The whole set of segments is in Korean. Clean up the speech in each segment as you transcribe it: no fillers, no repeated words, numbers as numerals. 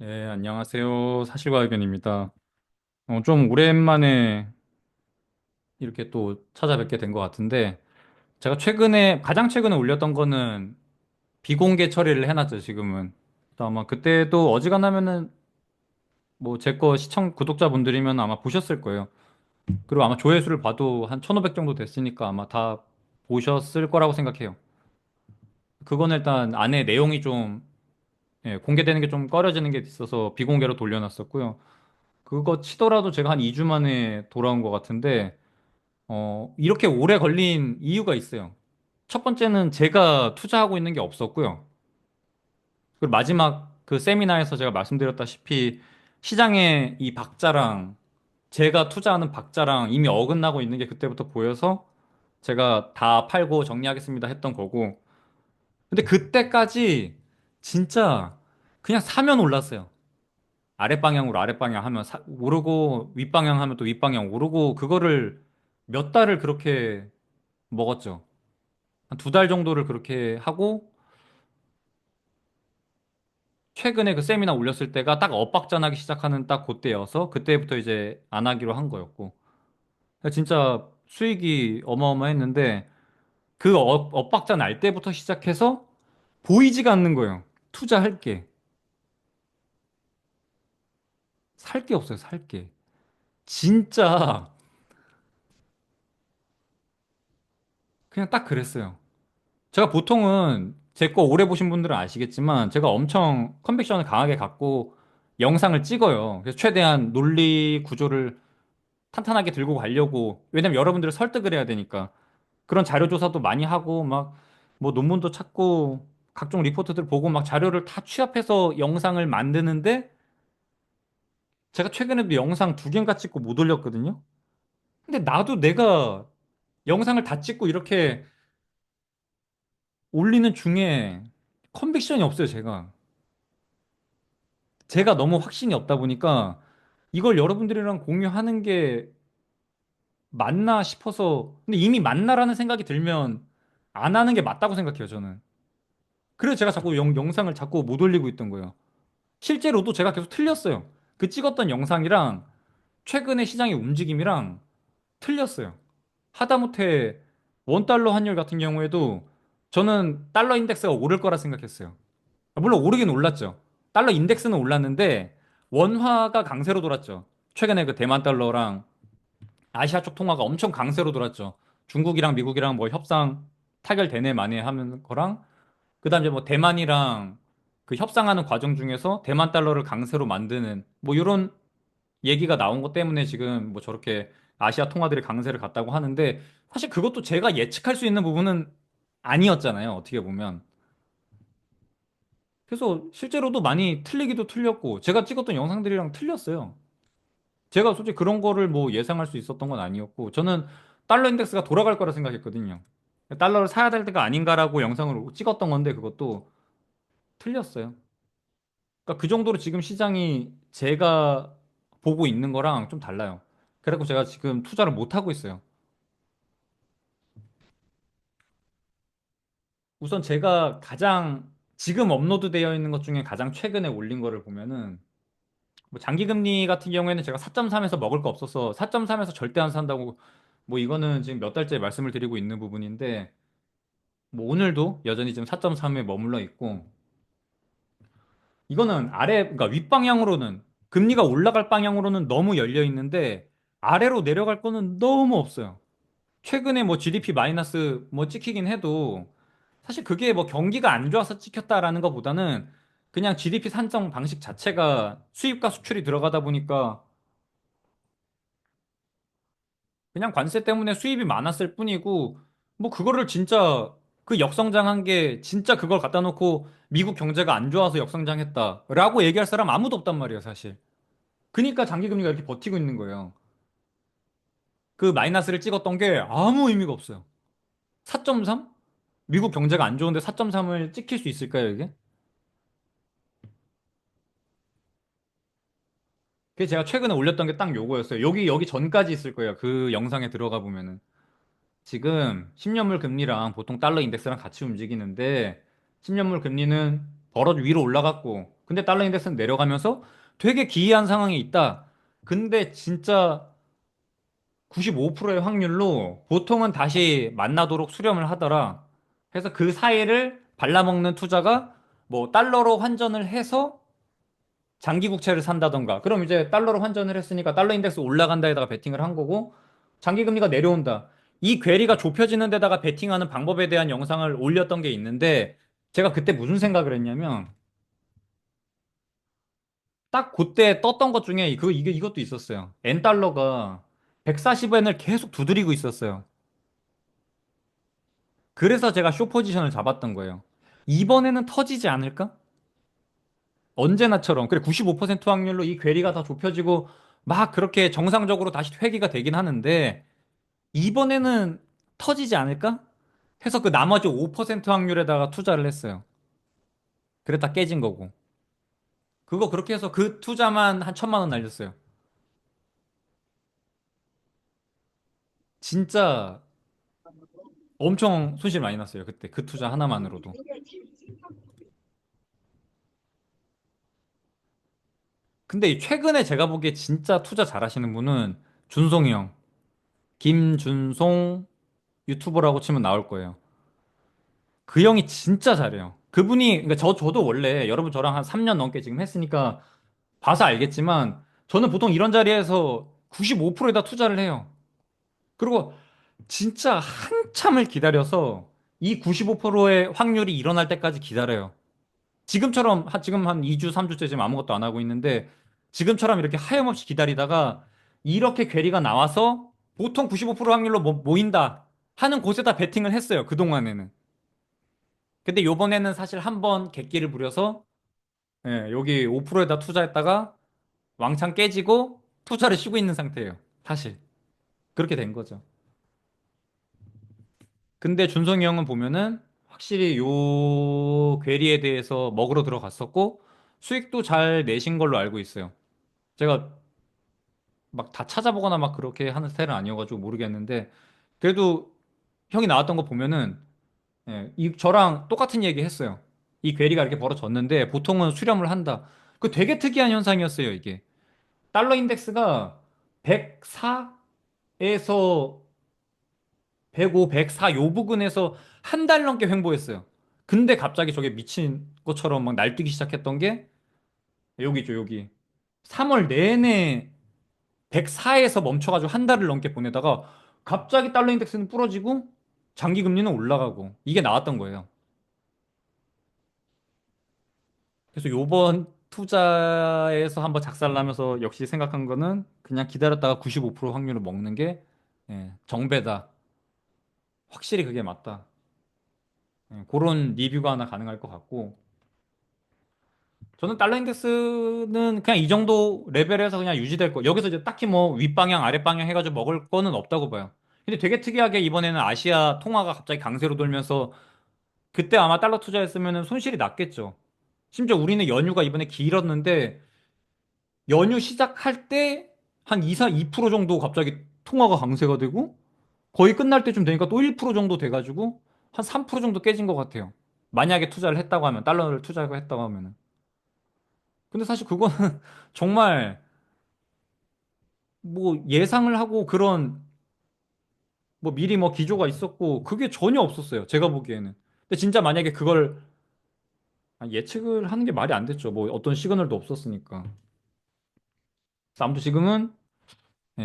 예, 안녕하세요. 사실과 의견입니다. 좀 오랜만에 이렇게 또 찾아뵙게 된 것 같은데, 제가 가장 최근에 올렸던 거는 비공개 처리를 해놨죠, 지금은. 또 아마 그때도 어지간하면은 뭐 제 거 시청 구독자분들이면 아마 보셨을 거예요. 그리고 아마 조회수를 봐도 한 1,500 정도 됐으니까 아마 다 보셨을 거라고 생각해요. 그거는 일단 안에 내용이 좀 공개되는 게 좀 꺼려지는 게 있어서 비공개로 돌려놨었고요. 그거 치더라도 제가 한 2주 만에 돌아온 것 같은데, 이렇게 오래 걸린 이유가 있어요. 첫 번째는 제가 투자하고 있는 게 없었고요. 그리고 마지막 그 세미나에서 제가 말씀드렸다시피 시장에 이 박자랑 제가 투자하는 박자랑 이미 어긋나고 있는 게 그때부터 보여서 제가 다 팔고 정리하겠습니다 했던 거고. 근데 그때까지 진짜 그냥 사면 올랐어요. 아랫방향으로 아랫방향 하면 오르고 윗방향 하면 또 윗방향 오르고 그거를 몇 달을 그렇게 먹었죠. 한 2달 정도를 그렇게 하고 최근에 그 세미나 올렸을 때가 딱 엇박자나기 시작하는 딱 그때여서 그때부터 이제 안 하기로 한 거였고 진짜 수익이 어마어마했는데 그 엇박자 날 때부터 시작해서 보이지가 않는 거예요. 투자할 게. 살 게 없어요, 살 게. 진짜 그냥 딱 그랬어요. 제가 보통은 제 거 오래 보신 분들은 아시겠지만 제가 엄청 컨빅션을 강하게 갖고 영상을 찍어요. 그래서 최대한 논리 구조를 탄탄하게 들고 가려고. 왜냐면 여러분들을 설득을 해야 되니까. 그런 자료 조사도 많이 하고 막 뭐 논문도 찾고 각종 리포트들 보고 막 자료를 다 취합해서 영상을 만드는데 제가 최근에도 영상 2개인가 찍고 못 올렸거든요. 근데 나도 내가 영상을 다 찍고 이렇게 올리는 중에 컨빅션이 없어요, 제가. 제가 너무 확신이 없다 보니까 이걸 여러분들이랑 공유하는 게 맞나 싶어서 근데 이미 맞나라는 생각이 들면 안 하는 게 맞다고 생각해요, 저는. 그래서 제가 자꾸 영상을 자꾸 못 올리고 있던 거예요. 실제로도 제가 계속 틀렸어요. 그 찍었던 영상이랑 최근의 시장의 움직임이랑 틀렸어요. 하다못해 원달러 환율 같은 경우에도 저는 달러 인덱스가 오를 거라 생각했어요. 물론 오르긴 올랐죠. 달러 인덱스는 올랐는데 원화가 강세로 돌았죠. 최근에 그 대만 달러랑 아시아 쪽 통화가 엄청 강세로 돌았죠. 중국이랑 미국이랑 뭐 협상 타결되네 마네 하는 거랑 그다음 이제 뭐 대만이랑 그 협상하는 과정 중에서 대만 달러를 강세로 만드는 뭐 이런 얘기가 나온 것 때문에 지금 뭐 저렇게 아시아 통화들이 강세를 갔다고 하는데 사실 그것도 제가 예측할 수 있는 부분은 아니었잖아요. 어떻게 보면. 그래서 실제로도 많이 틀리기도 틀렸고 제가 찍었던 영상들이랑 틀렸어요. 제가 솔직히 그런 거를 뭐 예상할 수 있었던 건 아니었고 저는 달러 인덱스가 돌아갈 거라 생각했거든요. 달러를 사야 될 때가 아닌가라고 영상을 찍었던 건데 그것도 틀렸어요. 그러니까 그 정도로 지금 시장이 제가 보고 있는 거랑 좀 달라요. 그래서 제가 지금 투자를 못 하고 있어요. 우선 제가 가장 지금 업로드되어 있는 것 중에 가장 최근에 올린 거를 보면은 뭐 장기금리 같은 경우에는 제가 4.3에서 먹을 거 없어서 4.3에서 절대 안 산다고 뭐 이거는 지금 몇 달째 말씀을 드리고 있는 부분인데 뭐 오늘도 여전히 지금 4.3에 머물러 있고 이거는 그러니까 윗방향으로는 금리가 올라갈 방향으로는 너무 열려 있는데 아래로 내려갈 거는 너무 없어요. 최근에 뭐 GDP 마이너스 뭐 찍히긴 해도 사실 그게 뭐 경기가 안 좋아서 찍혔다라는 것보다는 그냥 GDP 산정 방식 자체가 수입과 수출이 들어가다 보니까 그냥 관세 때문에 수입이 많았을 뿐이고 뭐 그거를 진짜 그 역성장한 게 진짜 그걸 갖다 놓고 미국 경제가 안 좋아서 역성장했다라고 얘기할 사람 아무도 없단 말이에요, 사실. 그러니까 장기금리가 이렇게 버티고 있는 거예요. 그 마이너스를 찍었던 게 아무 의미가 없어요. 4.3? 미국 경제가 안 좋은데 4.3을 찍힐 수 있을까요, 이게? 그게 제가 최근에 올렸던 게 딱 요거였어요. 여기 전까지 있을 거예요. 그 영상에 들어가 보면은. 지금 10년물 금리랑 보통 달러 인덱스랑 같이 움직이는데 10년물 금리는 벌어 위로 올라갔고 근데 달러 인덱스는 내려가면서 되게 기이한 상황이 있다. 근데 진짜 95%의 확률로 보통은 다시 만나도록 수렴을 하더라. 그래서 그 사이를 발라먹는 투자가 뭐 달러로 환전을 해서 장기 국채를 산다던가. 그럼 이제 달러로 환전을 했으니까 달러 인덱스 올라간다에다가 베팅을 한 거고 장기 금리가 내려온다. 이 괴리가 좁혀지는 데다가 베팅하는 방법에 대한 영상을 올렸던 게 있는데 제가 그때 무슨 생각을 했냐면 딱 그때 떴던 것 중에 이것도 있었어요. N 달러가 140엔을 계속 두드리고 있었어요. 그래서 제가 쇼 포지션을 잡았던 거예요. 이번에는 터지지 않을까? 언제나처럼. 그래, 95% 확률로 이 괴리가 다 좁혀지고 막 그렇게 정상적으로 다시 회귀가 되긴 하는데 이번에는 터지지 않을까? 해서 그 나머지 5% 확률에다가 투자를 했어요. 그랬다 깨진 거고. 그거 그렇게 해서 그 투자만 한 1,000만 원 날렸어요. 진짜 엄청 손실 많이 났어요. 그때 그 투자 하나만으로도. 근데 이 최근에 제가 보기에 진짜 투자 잘하시는 분은 준송이 형. 김준송 유튜버라고 치면 나올 거예요. 그 형이 진짜 잘해요. 그분이, 그러니까 저도 원래 여러분 저랑 한 3년 넘게 지금 했으니까 봐서 알겠지만 저는 보통 이런 자리에서 95%에다 투자를 해요. 그리고 진짜 한참을 기다려서 이 95%의 확률이 일어날 때까지 기다려요. 지금처럼, 지금 한 2주, 3주째 지금 아무것도 안 하고 있는데 지금처럼 이렇게 하염없이 기다리다가 이렇게 괴리가 나와서 보통 95% 확률로 모인다 하는 곳에다 베팅을 했어요. 그동안에는. 근데 요번에는 사실 한번 객기를 부려서 여기 5%에다 투자했다가 왕창 깨지고 투자를 쉬고 있는 상태예요. 사실. 그렇게 된 거죠. 근데 준성이 형은 보면은 확실히 요 괴리에 대해서 먹으러 들어갔었고 수익도 잘 내신 걸로 알고 있어요. 제가 막 다 찾아보거나 막 그렇게 하는 스타일은 아니어가지고 모르겠는데 그래도 형이 나왔던 거 보면은 저랑 똑같은 얘기 했어요. 이 괴리가 이렇게 벌어졌는데 보통은 수렴을 한다. 그 되게 특이한 현상이었어요, 이게. 달러 인덱스가 104에서 105, 104 요 부근에서 한 달 넘게 횡보했어요. 근데 갑자기 저게 미친 것처럼 막 날뛰기 시작했던 게 여기죠, 여기. 3월 내내 104에서 멈춰가지고 한 달을 넘게 보내다가 갑자기 달러 인덱스는 부러지고 장기 금리는 올라가고 이게 나왔던 거예요. 그래서 요번 투자에서 한번 작살나면서 역시 생각한 거는 그냥 기다렸다가 95% 확률을 먹는 게 정배다. 확실히 그게 맞다. 그런 리뷰가 하나 가능할 것 같고 저는 달러 인덱스는 그냥 이 정도 레벨에서 그냥 유지될 거. 여기서 이제 딱히 뭐 윗방향, 아랫방향 해가지고 먹을 거는 없다고 봐요. 근데 되게 특이하게 이번에는 아시아 통화가 갑자기 강세로 돌면서 그때 아마 달러 투자했으면 손실이 났겠죠. 심지어 우리는 연휴가 이번에 길었는데 연휴 시작할 때 한 2, 4, 2% 정도 갑자기 통화가 강세가 되고 거의 끝날 때쯤 되니까 또 1% 정도 돼가지고 한 3% 정도 깨진 것 같아요. 만약에 투자를 했다고 하면, 달러를 투자하고 했다고 하면은. 근데 사실 그거는 정말 뭐 예상을 하고 그런 뭐 미리 뭐 기조가 있었고 그게 전혀 없었어요. 제가 보기에는. 근데 진짜 만약에 그걸 예측을 하는 게 말이 안 됐죠. 뭐 어떤 시그널도 없었으니까. 그래서 아무튼 지금은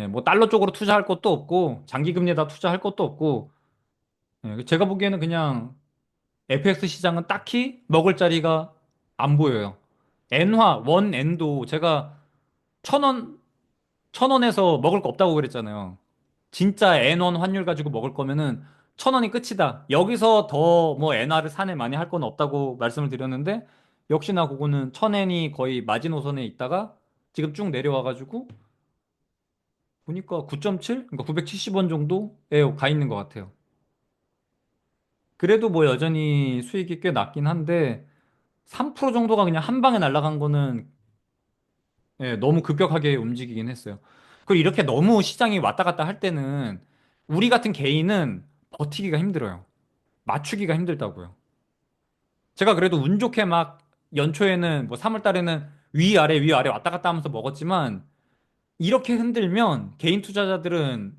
뭐 달러 쪽으로 투자할 것도 없고 장기 금리에다 투자할 것도 없고 제가 보기에는 그냥 FX 시장은 딱히 먹을 자리가 안 보여요. 엔화, 원 엔도 제가 1,000원, 1,000원에서 먹을 거 없다고 그랬잖아요. 진짜 N1 환율 가지고 먹을 거면은 1,000원이 끝이다. 여기서 더 뭐 엔화를 사내 많이 할 건 없다고 말씀을 드렸는데 역시나 그거는 1,000엔이 거의 마지노선에 있다가 지금 쭉 내려와가지고 보니까 9.7? 그러니까 970원 정도에 가 있는 것 같아요. 그래도 뭐 여전히 수익이 꽤 낮긴 한데 3% 정도가 그냥 한 방에 날아간 거는 너무 급격하게 움직이긴 했어요. 그리고 이렇게 너무 시장이 왔다 갔다 할 때는 우리 같은 개인은 버티기가 힘들어요. 맞추기가 힘들다고요. 제가 그래도 운 좋게 막 연초에는 뭐 3월 달에는 위아래 위아래 왔다 갔다 하면서 먹었지만 이렇게 흔들면 개인 투자자들은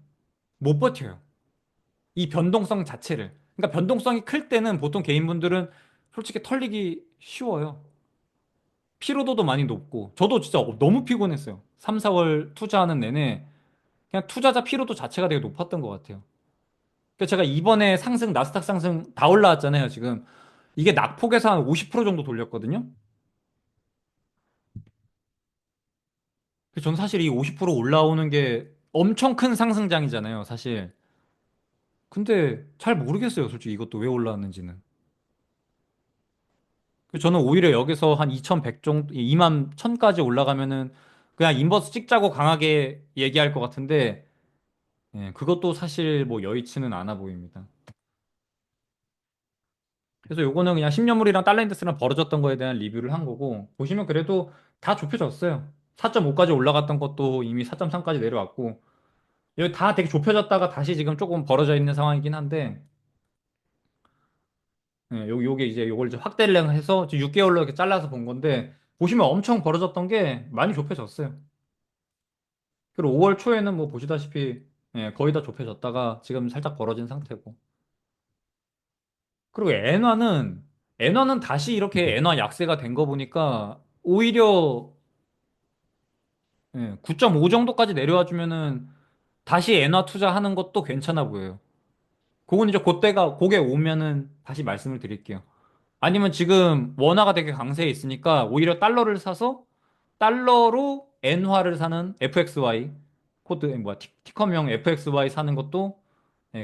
못 버텨요. 이 변동성 자체를. 그러니까 변동성이 클 때는 보통 개인분들은 솔직히 털리기 쉬워요. 피로도도 많이 높고. 저도 진짜 너무 피곤했어요. 3, 4월 투자하는 내내 그냥 투자자 피로도 자체가 되게 높았던 것 같아요. 그러니까 제가 이번에 상승, 나스닥 상승 다 올라왔잖아요, 지금. 이게 낙폭에서 한 50% 정도 돌렸거든요. 그래서 저는 사실 이 50% 올라오는 게 엄청 큰 상승장이잖아요, 사실. 근데 잘 모르겠어요, 솔직히 이것도 왜 올라왔는지는. 그래서 저는 오히려 여기서 한 2100 정도, 2만 1000까지 올라가면은 그냥 인버스 찍자고 강하게 얘기할 것 같은데, 예, 그것도 사실 뭐 여의치는 않아 보입니다. 그래서 요거는 그냥 10년물이랑 달러인덱스랑 벌어졌던 거에 대한 리뷰를 한 거고, 보시면 그래도 다 좁혀졌어요. 4.5까지 올라갔던 것도 이미 4.3까지 내려왔고, 여기 다 되게 좁혀졌다가 다시 지금 조금 벌어져 있는 상황이긴 한데, 예, 요게 이제 요걸 이제 확대를 해서 6개월로 이렇게 잘라서 본 건데, 보시면 엄청 벌어졌던 게 많이 좁혀졌어요. 그리고 5월 초에는 뭐 보시다시피, 예, 거의 다 좁혀졌다가 지금 살짝 벌어진 상태고. 그리고 엔화는 다시 이렇게 엔화 약세가 된 거 보니까, 오히려 9.5 정도까지 내려와 주면은 다시 엔화 투자하는 것도 괜찮아 보여요. 그건 이제 그때가 고게 오면은 다시 말씀을 드릴게요. 아니면 지금 원화가 되게 강세에 있으니까 오히려 달러를 사서 달러로 엔화를 사는 FXY 코드 뭐야 티커명 FXY 사는 것도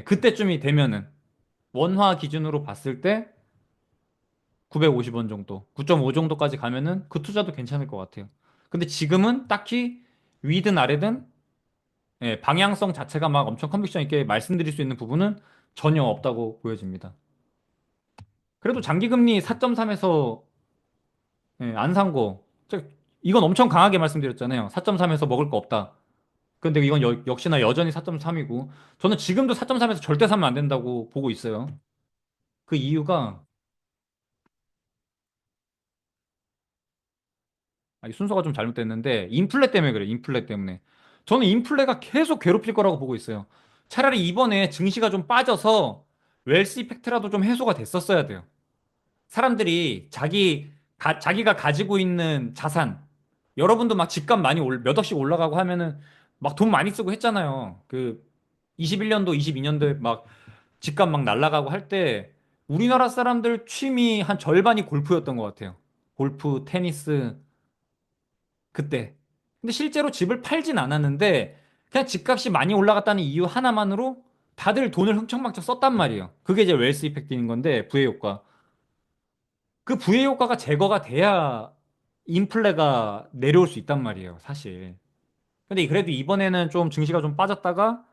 그때쯤이 되면은 원화 기준으로 봤을 때 950원 정도, 9.5 정도까지 가면은 그 투자도 괜찮을 것 같아요. 근데 지금은 딱히 위든 아래든 방향성 자체가 막 엄청 컨빅션 있게 말씀드릴 수 있는 부분은 전혀 없다고 보여집니다. 그래도 장기금리 4.3에서 안 산 거, 이건 엄청 강하게 말씀드렸잖아요. 4.3에서 먹을 거 없다. 근데 이건 역시나 여전히 4.3이고, 저는 지금도 4.3에서 절대 사면 안 된다고 보고 있어요. 그 이유가, 이 순서가 좀 잘못됐는데, 인플레 때문에 그래요. 인플레 때문에. 저는 인플레가 계속 괴롭힐 거라고 보고 있어요. 차라리 이번에 증시가 좀 빠져서 웰스 이펙트라도 좀 해소가 됐었어야 돼요. 사람들이 자기가 가지고 있는 자산, 여러분도 막 집값 많이 몇 억씩 올라가고 하면은 막 돈 많이 쓰고 했잖아요. 그 21년도, 22년도에 막 집값 막 날라가고 할 때 우리나라 사람들 취미 한 절반이 골프였던 것 같아요. 골프, 테니스, 그때. 근데 실제로 집을 팔진 않았는데 그냥 집값이 많이 올라갔다는 이유 하나만으로 다들 돈을 흥청망청 썼단 말이에요. 그게 이제 웰스 이펙트인 건데, 부의 효과. 그 부의 효과가 제거가 돼야 인플레가 내려올 수 있단 말이에요, 사실. 근데 그래도 이번에는 좀 증시가 좀 빠졌다가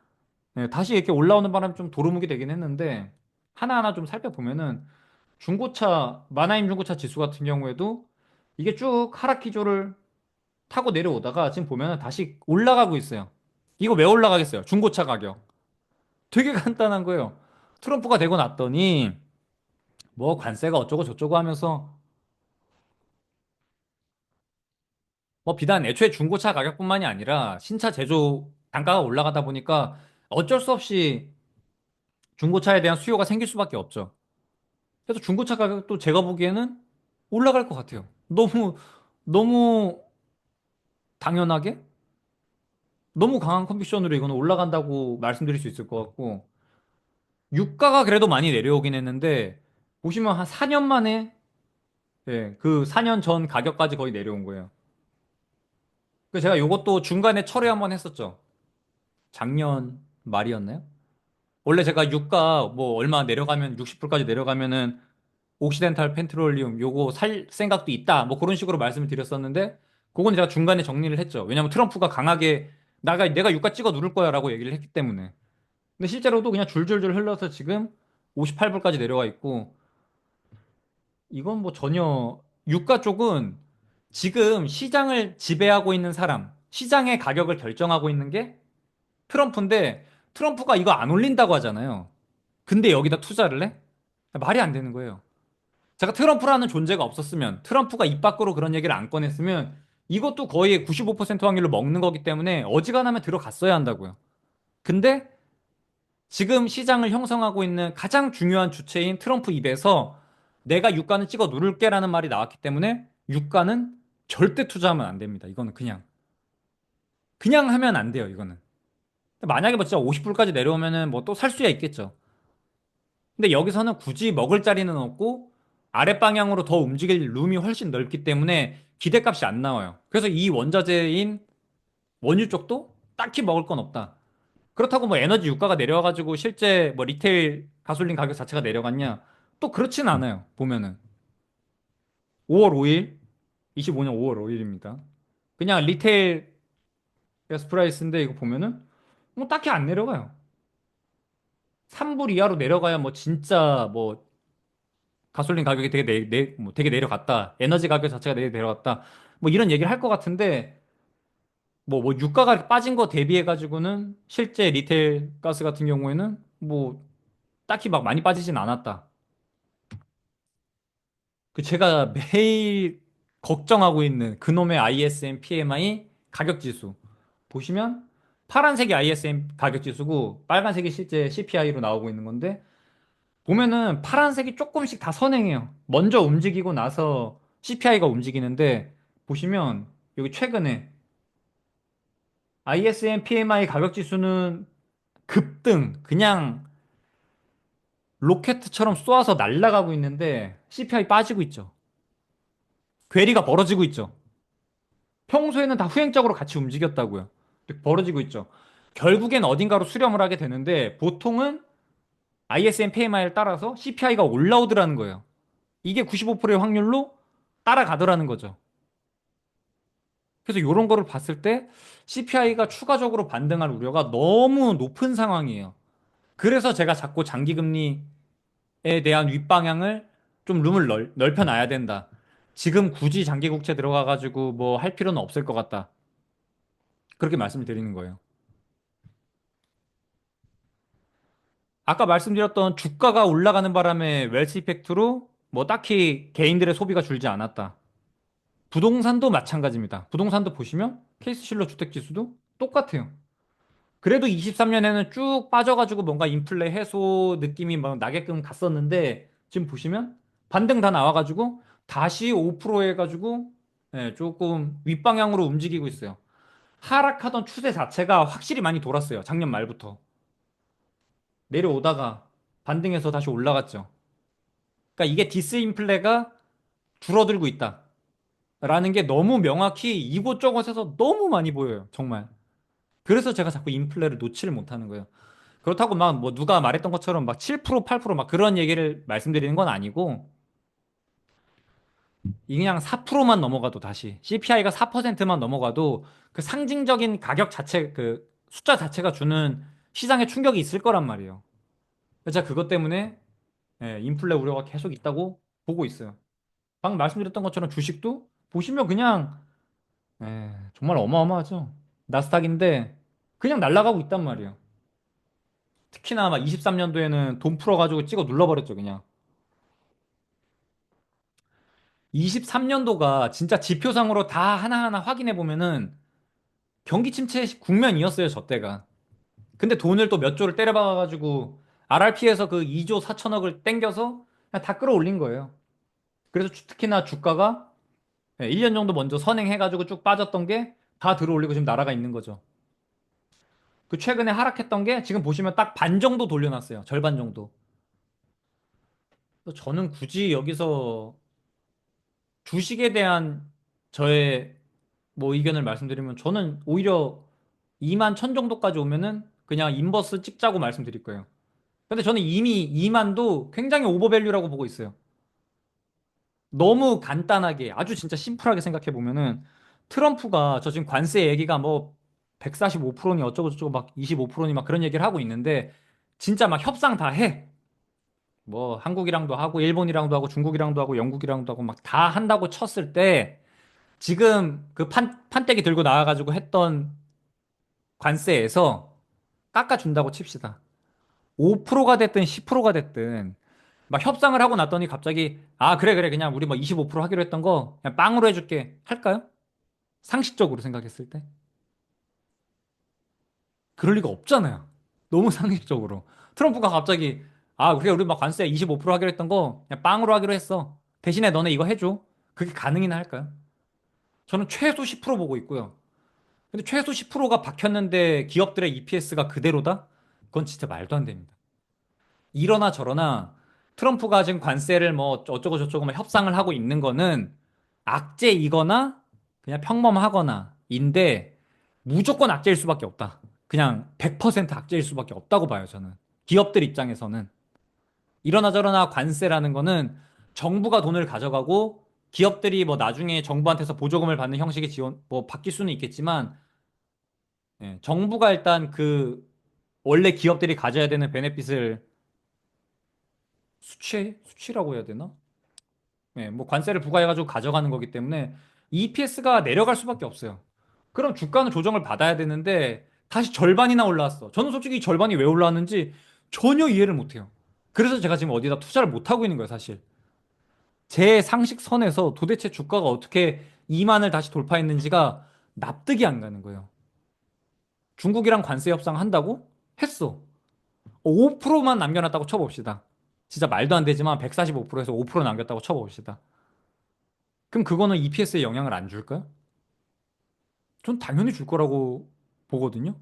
다시 이렇게 올라오는 바람에 좀 도루묵이 되긴 했는데 하나하나 좀 살펴보면은 중고차, 만화임 중고차 지수 같은 경우에도 이게 쭉 하락 기조를 타고 내려오다가 지금 보면은 다시 올라가고 있어요. 이거 왜 올라가겠어요? 중고차 가격. 되게 간단한 거예요. 트럼프가 되고 났더니 뭐 관세가 어쩌고 저쩌고 하면서 뭐 비단 애초에 중고차 가격뿐만이 아니라 신차 제조 단가가 올라가다 보니까 어쩔 수 없이 중고차에 대한 수요가 생길 수밖에 없죠. 그래서 중고차 가격도 제가 보기에는 올라갈 것 같아요. 너무 당연하게 너무 강한 컨비션으로 이거는 올라간다고 말씀드릴 수 있을 것 같고 유가가 그래도 많이 내려오긴 했는데 보시면 한 4년 만에 그 4년 전 가격까지 거의 내려온 거예요. 그래서 제가 이것도 중간에 철회 한번 했었죠. 작년 말이었나요? 원래 제가 유가 뭐 얼마 내려가면 60불까지 내려가면은 옥시덴탈 펜트롤리움 요거 살 생각도 있다. 뭐 그런 식으로 말씀을 드렸었는데 그건 제가 중간에 정리를 했죠. 왜냐면 트럼프가 강하게 내가 유가 찍어 누를 거야라고 얘기를 했기 때문에. 근데 실제로도 그냥 줄줄줄 흘러서 지금 58불까지 내려와 있고 이건 뭐 전혀 유가 쪽은 지금 시장을 지배하고 있는 사람, 시장의 가격을 결정하고 있는 게 트럼프인데 트럼프가 이거 안 올린다고 하잖아요. 근데 여기다 투자를 해? 말이 안 되는 거예요. 제가 트럼프라는 존재가 없었으면, 트럼프가 입 밖으로 그런 얘기를 안 꺼냈으면, 이것도 거의 95% 확률로 먹는 거기 때문에 어지간하면 들어갔어야 한다고요. 근데 지금 시장을 형성하고 있는 가장 중요한 주체인 트럼프 입에서 내가 유가는 찍어 누를게라는 말이 나왔기 때문에 유가는 절대 투자하면 안 됩니다. 이거는 그냥 하면 안 돼요. 이거는. 만약에 뭐 진짜 50불까지 내려오면은 뭐 또 살 수야 있겠죠. 근데 여기서는 굳이 먹을 자리는 없고 아랫방향으로 더 움직일 룸이 훨씬 넓기 때문에 기대값이 안 나와요. 그래서 이 원자재인 원유 쪽도 딱히 먹을 건 없다. 그렇다고 뭐 에너지 유가가 내려와가지고 실제 뭐 리테일 가솔린 가격 자체가 내려갔냐? 또 그렇진 않아요. 보면은 5월 5일, 25년 5월 5일입니다. 그냥 리테일 가스 프라이스인데 이거 보면은 뭐 딱히 안 내려가요. 3불 이하로 내려가야 뭐 진짜 뭐 가솔린 가격이 되게 뭐 되게 내려갔다. 에너지 가격 자체가 내려갔다. 뭐 이런 얘기를 할 것 같은데 뭐 유가가 빠진 거 대비해 가지고는 실제 리테일 가스 같은 경우에는 뭐 딱히 막 많이 빠지진 않았다. 그 제가 매일 걱정하고 있는 그놈의 ISM PMI 가격 지수 보시면 파란색이 ISM 가격 지수고 빨간색이 실제 CPI로 나오고 있는 건데 보면은 파란색이 조금씩 다 선행해요. 먼저 움직이고 나서 CPI가 움직이는데 보시면 여기 최근에 ISM PMI 가격 지수는 급등 그냥 로켓처럼 쏘아서 날아가고 있는데 CPI 빠지고 있죠. 괴리가 벌어지고 있죠. 평소에는 다 후행적으로 같이 움직였다고요. 벌어지고 있죠. 결국엔 어딘가로 수렴을 하게 되는데 보통은 ISM PMI를 따라서 CPI가 올라오더라는 거예요. 이게 95%의 확률로 따라가더라는 거죠. 그래서 이런 거를 봤을 때 CPI가 추가적으로 반등할 우려가 너무 높은 상황이에요. 그래서 제가 자꾸 장기금리에 대한 윗방향을 좀 룸을 넓혀놔야 된다. 지금 굳이 장기 국채 들어가가지고 뭐 할 필요는 없을 것 같다. 그렇게 말씀을 드리는 거예요. 아까 말씀드렸던 주가가 올라가는 바람에 웰스 이펙트로 뭐 딱히 개인들의 소비가 줄지 않았다. 부동산도 마찬가지입니다. 부동산도 보시면 케이스실러 주택지수도 똑같아요. 그래도 23년에는 쭉 빠져가지고 뭔가 인플레 해소 느낌이 막 나게끔 갔었는데 지금 보시면 반등 다 나와가지고 다시 5% 해가지고 예, 조금 윗방향으로 움직이고 있어요. 하락하던 추세 자체가 확실히 많이 돌았어요. 작년 말부터. 내려오다가 반등해서 다시 올라갔죠. 그러니까 이게 디스인플레가 줄어들고 있다라는 게 너무 명확히 이곳저곳에서 너무 많이 보여요. 정말. 그래서 제가 자꾸 인플레를 놓지를 못하는 거예요. 그렇다고 막 뭐 누가 말했던 것처럼 막 7%, 8%막 그런 얘기를 말씀드리는 건 아니고 이 그냥 4%만 넘어가도 다시 CPI가 4%만 넘어가도 그 상징적인 가격 자체 그 숫자 자체가 주는 시장에 충격이 있을 거란 말이에요. 그래서 제가 그것 때문에 예, 인플레 우려가 계속 있다고 보고 있어요. 방금 말씀드렸던 것처럼 주식도 보시면 그냥 정말 어마어마하죠. 나스닥인데 그냥 날아가고 있단 말이에요. 특히나 막 23년도에는 돈 풀어가지고 찍어 눌러버렸죠, 그냥. 23년도가 진짜 지표상으로 다 하나하나 확인해 보면은 경기 침체 국면이었어요, 저 때가. 근데 돈을 또 몇 조를 때려박아가지고 RRP에서 그 2조 4천억을 땡겨서 그냥 다 끌어올린 거예요. 그래서 특히나 주가가 1년 정도 먼저 선행해가지고 쭉 빠졌던 게 다 들어올리고 지금 날아가 있는 거죠. 그 최근에 하락했던 게 지금 보시면 딱 반 정도 돌려놨어요. 절반 정도. 그래서 저는 굳이 여기서 주식에 대한 저의 뭐 의견을 말씀드리면 저는 오히려 2만 천 정도까지 오면은 그냥 인버스 찍자고 말씀드릴 거예요. 근데 저는 이미 2만도 굉장히 오버밸류라고 보고 있어요. 너무 간단하게 아주 진짜 심플하게 생각해 보면은 트럼프가 저 지금 관세 얘기가 뭐 145%니 어쩌고 저쩌고 막 25%니 막 그런 얘기를 하고 있는데 진짜 막 협상 다 해. 뭐 한국이랑도 하고 일본이랑도 하고 중국이랑도 하고 영국이랑도 하고 막 다 한다고 쳤을 때 지금 그 판때기 들고 나와가지고 했던 관세에서 깎아준다고 칩시다. 5%가 됐든 10%가 됐든 막 협상을 하고 났더니 갑자기, 아, 그래, 그래. 그냥 우리 뭐 25% 하기로 했던 거 그냥 빵으로 해줄게. 할까요? 상식적으로 생각했을 때. 그럴 리가 없잖아요. 너무 상식적으로. 트럼프가 갑자기, 아, 그래, 우리 막 관세 25% 하기로 했던 거 그냥 빵으로 하기로 했어. 대신에 너네 이거 해줘. 그게 가능이나 할까요? 저는 최소 10% 보고 있고요. 근데 최소 10%가 박혔는데 기업들의 EPS가 그대로다? 그건 진짜 말도 안 됩니다. 이러나 저러나 트럼프가 지금 관세를 뭐 어쩌고 저쩌고 막 협상을 하고 있는 거는 악재이거나 그냥 평범하거나인데 무조건 악재일 수밖에 없다. 그냥 100% 악재일 수밖에 없다고 봐요, 저는. 기업들 입장에서는. 이러나 저러나 관세라는 거는 정부가 돈을 가져가고 기업들이 뭐 나중에 정부한테서 보조금을 받는 형식의 지원, 뭐 바뀔 수는 있겠지만, 예, 정부가 일단 그 원래 기업들이 가져야 되는 베네핏을 수치라고 해야 되나? 예, 뭐 관세를 부과해가지고 가져가는 거기 때문에 EPS가 내려갈 수밖에 없어요. 그럼 주가는 조정을 받아야 되는데 다시 절반이나 올라왔어. 저는 솔직히 이 절반이 왜 올라왔는지 전혀 이해를 못해요. 그래서 제가 지금 어디다 투자를 못하고 있는 거예요, 사실. 제 상식선에서 도대체 주가가 어떻게 2만을 다시 돌파했는지가 납득이 안 가는 거예요. 중국이랑 관세 협상 한다고? 했어. 5%만 남겨놨다고 쳐봅시다. 진짜 말도 안 되지만 145%에서 5% 남겼다고 쳐봅시다. 그럼 그거는 EPS에 영향을 안 줄까요? 전 당연히 줄 거라고 보거든요.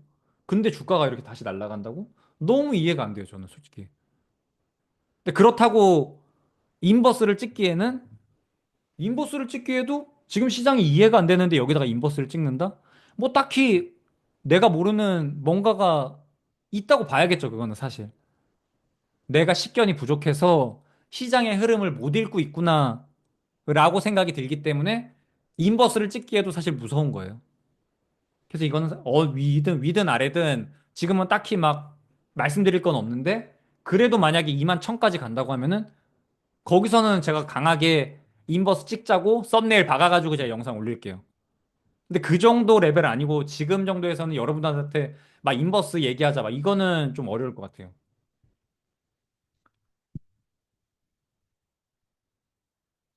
근데 주가가 이렇게 다시 날아간다고? 너무 이해가 안 돼요, 저는 솔직히. 근데 그렇다고 인버스를 찍기에도 지금 시장이 이해가 안 되는데 여기다가 인버스를 찍는다? 뭐 딱히 내가 모르는 뭔가가 있다고 봐야겠죠, 그거는 사실. 내가 식견이 부족해서 시장의 흐름을 못 읽고 있구나, 라고 생각이 들기 때문에 인버스를 찍기에도 사실 무서운 거예요. 그래서 이거는 위든 아래든 지금은 딱히 막 말씀드릴 건 없는데 그래도 만약에 2만 1000까지 간다고 하면은 거기서는 제가 강하게 인버스 찍자고 썸네일 박아가지고 제가 영상 올릴게요. 근데 그 정도 레벨 아니고 지금 정도에서는 여러분들한테 막 인버스 얘기하자 막 이거는 좀 어려울 것 같아요.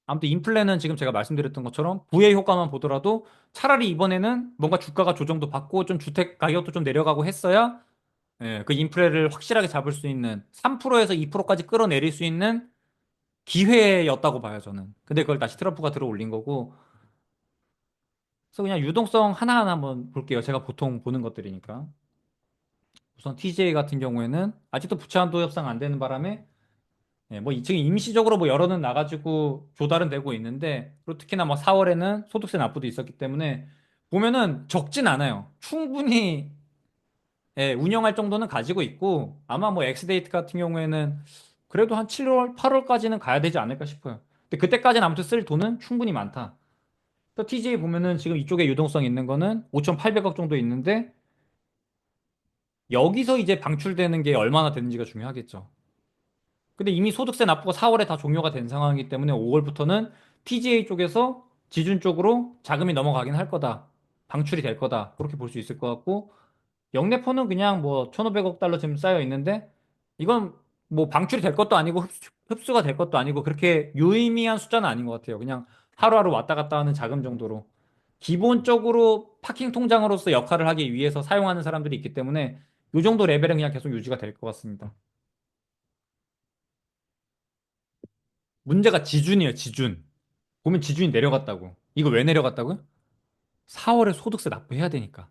아무튼 인플레는 지금 제가 말씀드렸던 것처럼 부의 효과만 보더라도 차라리 이번에는 뭔가 주가가 조정도 받고 좀 주택 가격도 좀 내려가고 했어야 예, 그 인플레를 확실하게 잡을 수 있는 3%에서 2%까지 끌어내릴 수 있는 기회였다고 봐요, 저는. 근데 그걸 다시 트럼프가 들어 올린 거고. 그래서 그냥 유동성 하나하나 한번 볼게요. 제가 보통 보는 것들이니까. 우선 TJ 같은 경우에는 아직도 부채 한도 협상 안 되는 바람에 예, 뭐 지금 임시적으로 뭐 여론은 나가지고 조달은 되고 있는데 그리고 특히나 뭐 4월에는 소득세 납부도 있었기 때문에 보면은 적진 않아요. 충분히 예, 운영할 정도는 가지고 있고 아마 뭐 엑스데이트 같은 경우에는 그래도 한 7월, 8월까지는 가야 되지 않을까 싶어요. 근데 그때까지는 아무튼 쓸 돈은 충분히 많다. 또 TJ 보면은 지금 이쪽에 유동성 있는 거는 5,800억 정도 있는데 여기서 이제 방출되는 게 얼마나 되는지가 중요하겠죠. 근데 이미 소득세 납부가 4월에 다 종료가 된 상황이기 때문에 5월부터는 TGA 쪽에서 지준 쪽으로 자금이 넘어가긴 할 거다. 방출이 될 거다. 그렇게 볼 수 있을 것 같고 영내포는 그냥 뭐 1,500억 달러 지금 쌓여 있는데 이건 뭐 방출이 될 것도 아니고 흡수가 될 것도 아니고 그렇게 유의미한 숫자는 아닌 것 같아요. 그냥 하루하루 왔다 갔다 하는 자금 정도로. 기본적으로 파킹 통장으로서 역할을 하기 위해서 사용하는 사람들이 있기 때문에 이 정도 레벨은 그냥 계속 유지가 될 것 같습니다. 문제가 지준이에요, 지준. 보면 지준이 내려갔다고. 이거 왜 내려갔다고요? 4월에 소득세 납부해야 되니까.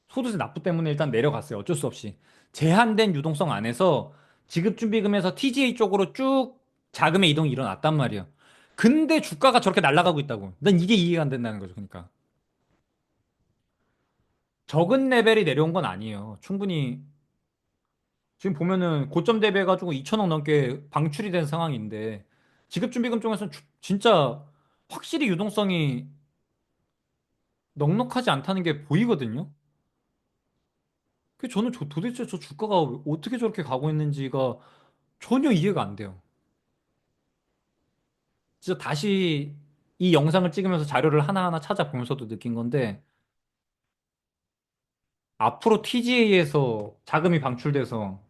소득세 납부 때문에 일단 내려갔어요. 어쩔 수 없이. 제한된 유동성 안에서 지급준비금에서 TGA 쪽으로 쭉 자금의 이동이 일어났단 말이에요. 근데 주가가 저렇게 날아가고 있다고. 난 이게 이해가 안 된다는 거죠. 그러니까. 적은 레벨이 내려온 건 아니에요. 충분히 지금 보면은 고점 대비해가지고 2천억 넘게 방출이 된 상황인데 지급준비금 쪽에서는 진짜 확실히 유동성이 넉넉하지 않다는 게 보이거든요. 그 저는 도대체 저 주가가 어떻게 저렇게 가고 있는지가 전혀 이해가 안 돼요. 진짜 다시 이 영상을 찍으면서 자료를 하나하나 찾아보면서도 느낀 건데 앞으로 TGA에서 자금이 방출돼서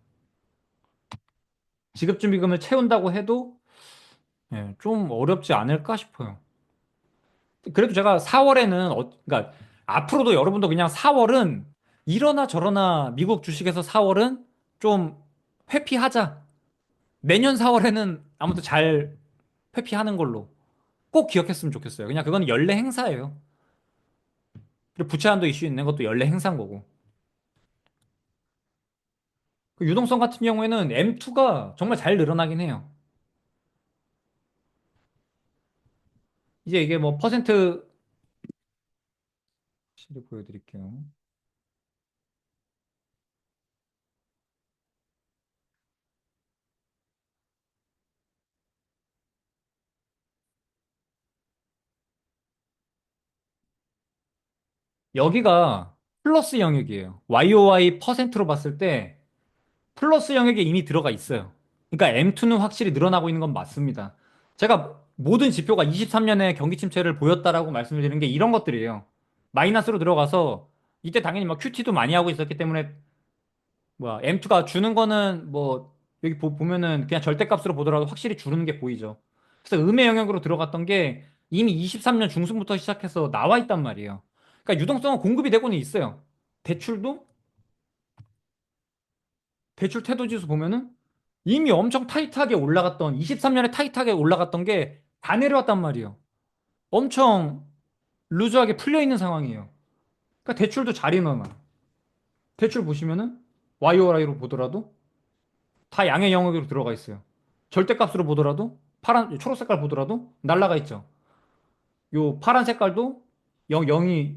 지급준비금을 채운다고 해도 예, 좀 어렵지 않을까 싶어요. 그래도 제가 4월에는 그러니까 앞으로도 여러분도 그냥 4월은 이러나 저러나 미국 주식에서 4월은 좀 회피하자. 내년 4월에는 아무튼 잘 회피하는 걸로 꼭 기억했으면 좋겠어요. 그냥 그건 연례 행사예요. 그리고 부채한도 이슈 있는 것도 연례 행사인 거고. 그 유동성 같은 경우에는 M2가 정말 잘 늘어나긴 해요. 이제 이게 뭐 퍼센트 시를 보여드릴게요. 여기가 플러스 영역이에요. YOY 퍼센트로 봤을 때 플러스 영역에 이미 들어가 있어요. 그러니까 M2는 확실히 늘어나고 있는 건 맞습니다. 제가 모든 지표가 23년에 경기 침체를 보였다라고 말씀을 드리는 게 이런 것들이에요. 마이너스로 들어가서 이때 당연히 막 QT도 많이 하고 있었기 때문에 뭐야 M2가 주는 거는 뭐 여기 보면은 그냥 절대값으로 보더라도 확실히 주는 게 보이죠. 그래서 음의 영역으로 들어갔던 게 이미 23년 중순부터 시작해서 나와 있단 말이에요. 그러니까 유동성은 공급이 되고는 있어요. 대출도 대출 태도 지수 보면은 이미 엄청 타이트하게 올라갔던 23년에 타이트하게 올라갔던 게 다 내려왔단 말이에요. 엄청 루즈하게 풀려 있는 상황이에요. 그러니까 대출도 잘 인하나. 대출 보시면은 YOY로 보더라도 다 양의 영역으로 들어가 있어요. 절대값으로 보더라도 파란 초록 색깔 보더라도 날라가 있죠. 요 파란 색깔도 0이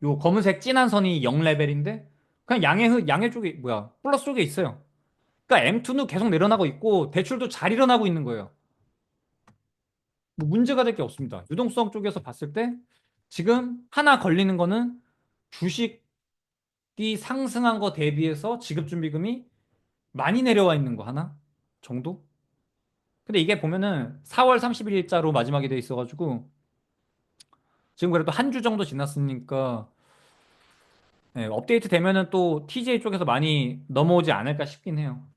요 검은색 진한 선이 0 레벨인데 그냥 양의 쪽에 뭐야 플러스 쪽에 있어요. 그러니까 M2는 계속 내려나고 있고 대출도 잘 일어나고 있는 거예요. 뭐 문제가 될 게 없습니다. 유동성 쪽에서 봤을 때 지금 하나 걸리는 거는 주식이 상승한 거 대비해서 지급준비금이 많이 내려와 있는 거 하나 정도? 근데 이게 보면은 4월 31일자로 마지막이 돼 있어가지고 지금 그래도 한 주 정도 지났으니까 네, 업데이트 되면은 또 TJ 쪽에서 많이 넘어오지 않을까 싶긴 해요.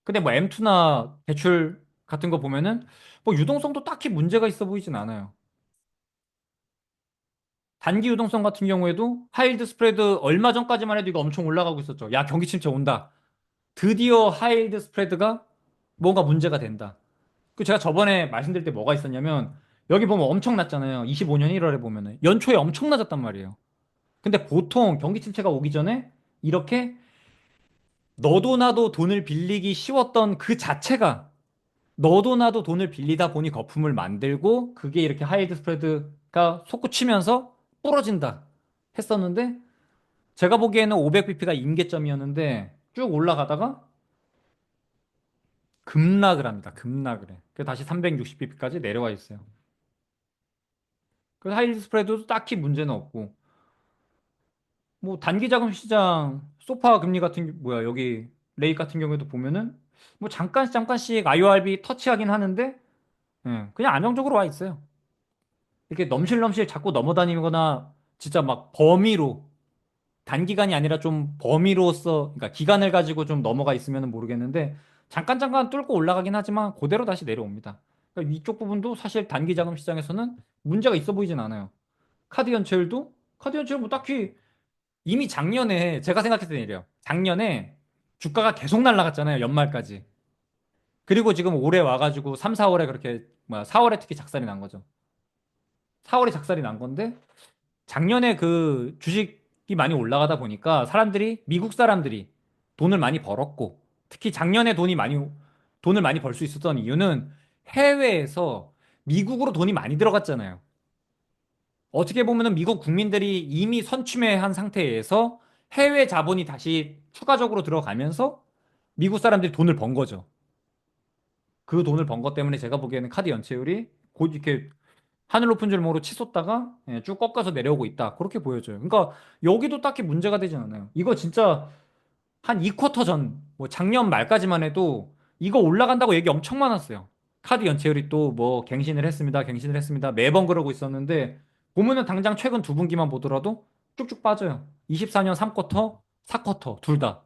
근데 뭐 M2나 대출 같은 거 보면은 뭐 유동성도 딱히 문제가 있어 보이진 않아요. 단기 유동성 같은 경우에도 하이힐드 스프레드 얼마 전까지만 해도 이거 엄청 올라가고 있었죠. 야, 경기 침체 온다. 드디어 하이힐드 스프레드가 뭔가 문제가 된다. 그 제가 저번에 말씀드릴 때 뭐가 있었냐면 여기 보면 엄청 낮잖아요. 25년 1월에 보면은 연초에 엄청 낮았단 말이에요. 근데 보통 경기 침체가 오기 전에 이렇게 너도 나도 돈을 빌리기 쉬웠던 그 자체가 너도 나도 돈을 빌리다 보니 거품을 만들고 그게 이렇게 하이힐드 스프레드가 솟구치면서 부러진다 했었는데 제가 보기에는 500bp가 임계점이었는데 쭉 올라가다가 급락을 합니다. 급락을 해. 그래서 다시 360bp까지 내려와 있어요. 그래서 하이힐드 스프레드도 딱히 문제는 없고 뭐 단기 자금 시장 소파 금리 같은 뭐야 여기 레이 같은 경우에도 보면은 뭐 잠깐씩 IORB 터치하긴 하는데 그냥 안정적으로 와 있어요. 이렇게 넘실넘실 자꾸 넘어다니거나 진짜 막 범위로 단기간이 아니라 좀 범위로서 그러니까 기간을 가지고 좀 넘어가 있으면 모르겠는데 잠깐 뚫고 올라가긴 하지만 그대로 다시 내려옵니다. 그러니까 이쪽 부분도 사실 단기 자금 시장에서는 문제가 있어 보이진 않아요. 카드 연체율 뭐 딱히 이미 작년에 제가 생각했던 일이에요. 작년에 주가가 계속 날라갔잖아요. 연말까지. 그리고 지금 올해 와가지고 3, 4월에 그렇게 뭐야 4월에 특히 작살이 난 거죠. 4월에 작살이 난 건데 작년에 그 주식이 많이 올라가다 보니까 미국 사람들이 돈을 많이 벌었고, 특히 작년에 돈을 많이 벌 수 있었던 이유는 해외에서 미국으로 돈이 많이 들어갔잖아요. 어떻게 보면은 미국 국민들이 이미 선취매한 상태에서 해외 자본이 다시 추가적으로 들어가면서 미국 사람들이 돈을 번 거죠. 그 돈을 번 것 때문에 제가 보기에는 카드 연체율이 곧 이렇게 하늘 높은 줄 모르고 치솟다가 쭉 꺾어서 내려오고 있다. 그렇게 보여져요. 그러니까 여기도 딱히 문제가 되진 않아요. 이거 진짜 한 2쿼터 전, 뭐 작년 말까지만 해도 이거 올라간다고 얘기 엄청 많았어요. 카드 연체율이 또 뭐 갱신을 했습니다. 갱신을 했습니다. 매번 그러고 있었는데 보면은 당장 최근 두 분기만 보더라도 쭉쭉 빠져요. 24년 3쿼터, 4쿼터 둘 다.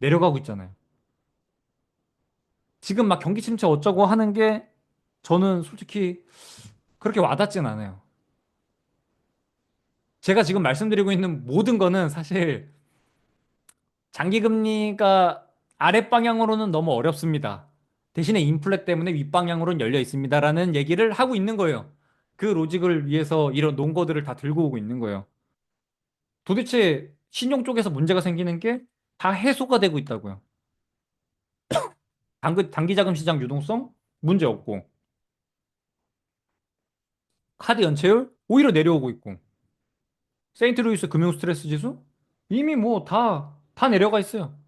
내려가고 있잖아요. 지금 막 경기 침체 어쩌고 하는 게 저는 솔직히 그렇게 와닿진 않아요. 제가 지금 말씀드리고 있는 모든 거는 사실 장기금리가 아랫방향으로는 너무 어렵습니다. 대신에 인플레 때문에 윗방향으로는 열려 있습니다라는 얘기를 하고 있는 거예요. 그 로직을 위해서 이런 논거들을 다 들고 오고 있는 거예요. 도대체 신용 쪽에서 문제가 생기는 게 다 해소가 되고 있다고요. 단기자금 시장 유동성 문제 없고 카드 연체율 오히려 내려오고 있고 세인트루이스 금융 스트레스 지수 이미 뭐 다 내려가 있어요.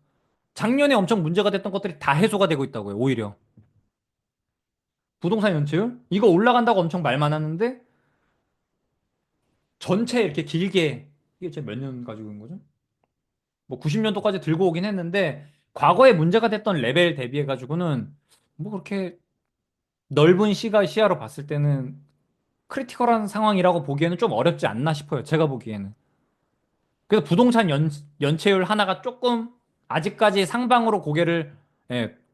작년에 엄청 문제가 됐던 것들이 다 해소가 되고 있다고요. 오히려 부동산 연체율 이거 올라간다고 엄청 말 많았는데 전체 이렇게 길게 이게 제가 몇 년 가지고 있는 거죠? 뭐 90년도까지 들고 오긴 했는데 과거에 문제가 됐던 레벨 대비해 가지고는 뭐 그렇게 넓은 시야로 봤을 때는 크리티컬한 상황이라고 보기에는 좀 어렵지 않나 싶어요. 제가 보기에는. 그래서 부동산 연체율 하나가 조금 아직까지 상방으로 고개를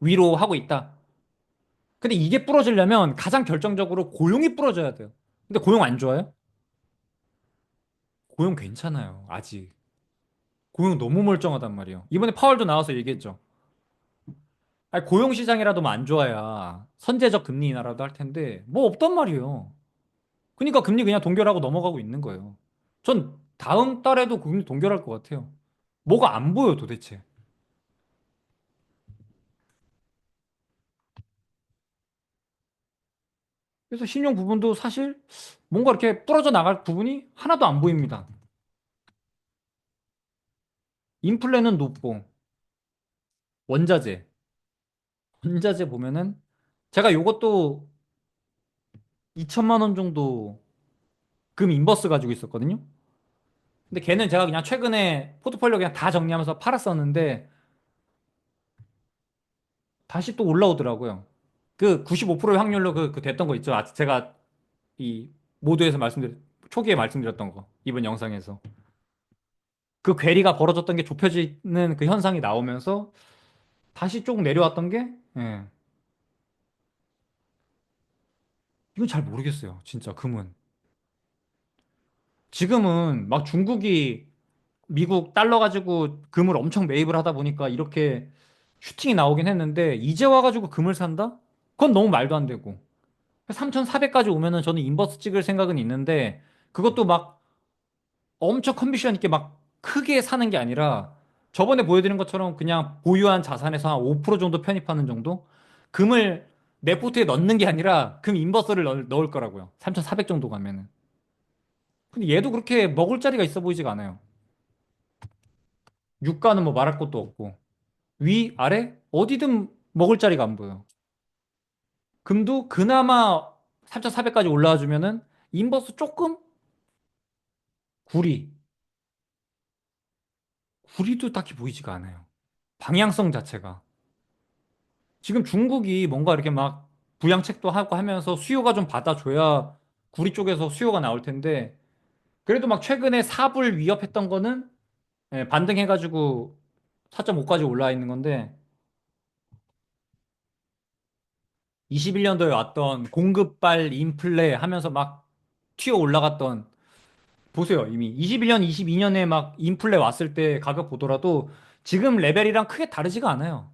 위로 하고 있다. 근데 이게 부러지려면 가장 결정적으로 고용이 부러져야 돼요. 근데 고용 안 좋아요? 고용 괜찮아요. 아직. 고용 너무 멀쩡하단 말이에요. 이번에 파월도 나와서 얘기했죠. 아니, 고용 시장이라도 뭐 안 좋아야 선제적 금리 인하라도 할 텐데 뭐 없단 말이에요. 그러니까 금리 그냥 동결하고 넘어가고 있는 거예요. 전 다음 달에도 금리 동결할 것 같아요. 뭐가 안 보여 도대체. 그래서 신용 부분도 사실 뭔가 이렇게 부러져 나갈 부분이 하나도 안 보입니다. 인플레는 높고 원자재, 원자재 보면은 제가 요것도 2천만 원 정도 금 인버스 가지고 있었거든요. 근데 걔는 제가 그냥 최근에 포트폴리오 그냥 다 정리하면서 팔았었는데 다시 또 올라오더라고요. 그 95%의 확률로 그 됐던 거 있죠. 제가 이 모두에서 초기에 말씀드렸던 거. 이번 영상에서. 그 괴리가 벌어졌던 게 좁혀지는 그 현상이 나오면서 다시 쭉 내려왔던 게, 예. 이건 잘 모르겠어요. 진짜 금은. 지금은 막 중국이 미국 달러 가지고 금을 엄청 매입을 하다 보니까 이렇게 슈팅이 나오긴 했는데 이제 와가지고 금을 산다? 그건 너무 말도 안 되고. 3,400까지 오면은 저는 인버스 찍을 생각은 있는데 그것도 막 엄청 컨비션 있게 막 크게 사는 게 아니라 저번에 보여드린 것처럼 그냥 보유한 자산에서 한 5% 정도 편입하는 정도? 금을 내 포트에 넣는 게 아니라 금 인버스를 넣을 거라고요. 3,400 정도 가면은. 근데 얘도 그렇게 먹을 자리가 있어 보이지가 않아요. 유가는 뭐 말할 것도 없고 위, 아래 어디든 먹을 자리가 안 보여. 금도 그나마 3,400까지 올라와 주면은 인버스 조금 구리. 구리도 딱히 보이지가 않아요. 방향성 자체가. 지금 중국이 뭔가 이렇게 막 부양책도 하고 하면서 수요가 좀 받아줘야 구리 쪽에서 수요가 나올 텐데 그래도 막 최근에 사불 위협했던 거는 반등해가지고 4.5까지 올라와 있는 건데 21년도에 왔던 공급발 인플레 하면서 막 튀어 올라갔던 보세요. 이미 21년, 22년에 막 인플레 왔을 때 가격 보더라도 지금 레벨이랑 크게 다르지가 않아요.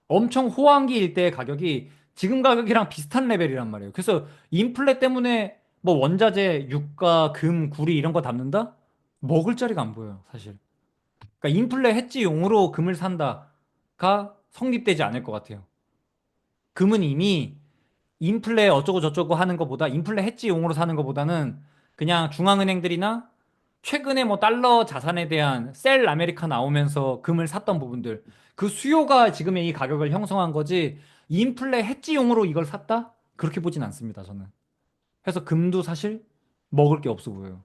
엄청 호황기일 때 가격이 지금 가격이랑 비슷한 레벨이란 말이에요. 그래서 인플레 때문에 뭐 원자재, 유가, 금, 구리 이런 거 담는다? 먹을 자리가 안 보여요, 사실. 그러니까 인플레 해지용으로 금을 산다가 성립되지 않을 것 같아요. 금은 이미 인플레 어쩌고 저쩌고 하는 것보다 인플레 해지용으로 사는 것보다는 그냥 중앙은행들이나 최근에 뭐 달러 자산에 대한 셀 아메리카 나오면서 금을 샀던 부분들 그 수요가 지금의 이 가격을 형성한 거지 인플레 해지용으로 이걸 샀다? 그렇게 보진 않습니다, 저는. 그래서 금도 사실 먹을 게 없어 보여요.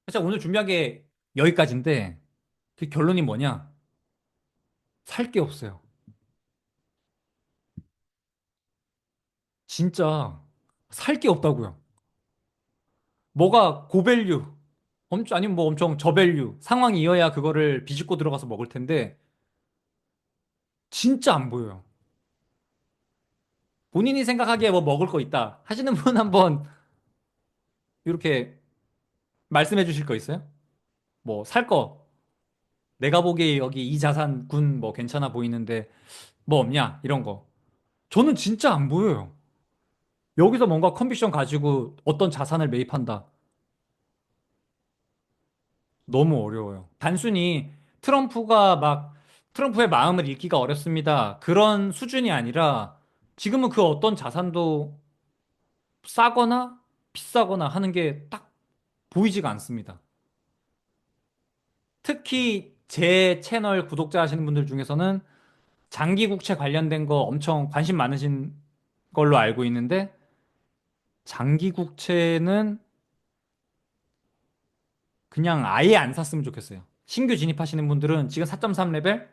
그래서 오늘 준비한 게 여기까지인데 그 결론이 뭐냐? 살 게 없어요. 진짜 살 게 없다고요. 뭐가 고밸류, 엄청, 아니면 뭐 엄청 저밸류 상황이어야 그거를 비집고 들어가서 먹을 텐데, 진짜 안 보여요. 본인이 생각하기에 뭐 먹을 거 있다 하시는 분 한번 이렇게 말씀해 주실 거 있어요? 뭐 살 거, 내가 보기에 여기 이 자산군 뭐 괜찮아 보이는데 뭐 없냐? 이런 거. 저는 진짜 안 보여요. 여기서 뭔가 컨비션 가지고 어떤 자산을 매입한다. 너무 어려워요. 단순히 트럼프가 막 트럼프의 마음을 읽기가 어렵습니다. 그런 수준이 아니라 지금은 그 어떤 자산도 싸거나 비싸거나 하는 게 딱 보이지가 않습니다. 특히 제 채널 구독자 하시는 분들 중에서는 장기 국채 관련된 거 엄청 관심 많으신 걸로 알고 있는데 장기 국채는 그냥 아예 안 샀으면 좋겠어요. 신규 진입하시는 분들은 지금 4.3 레벨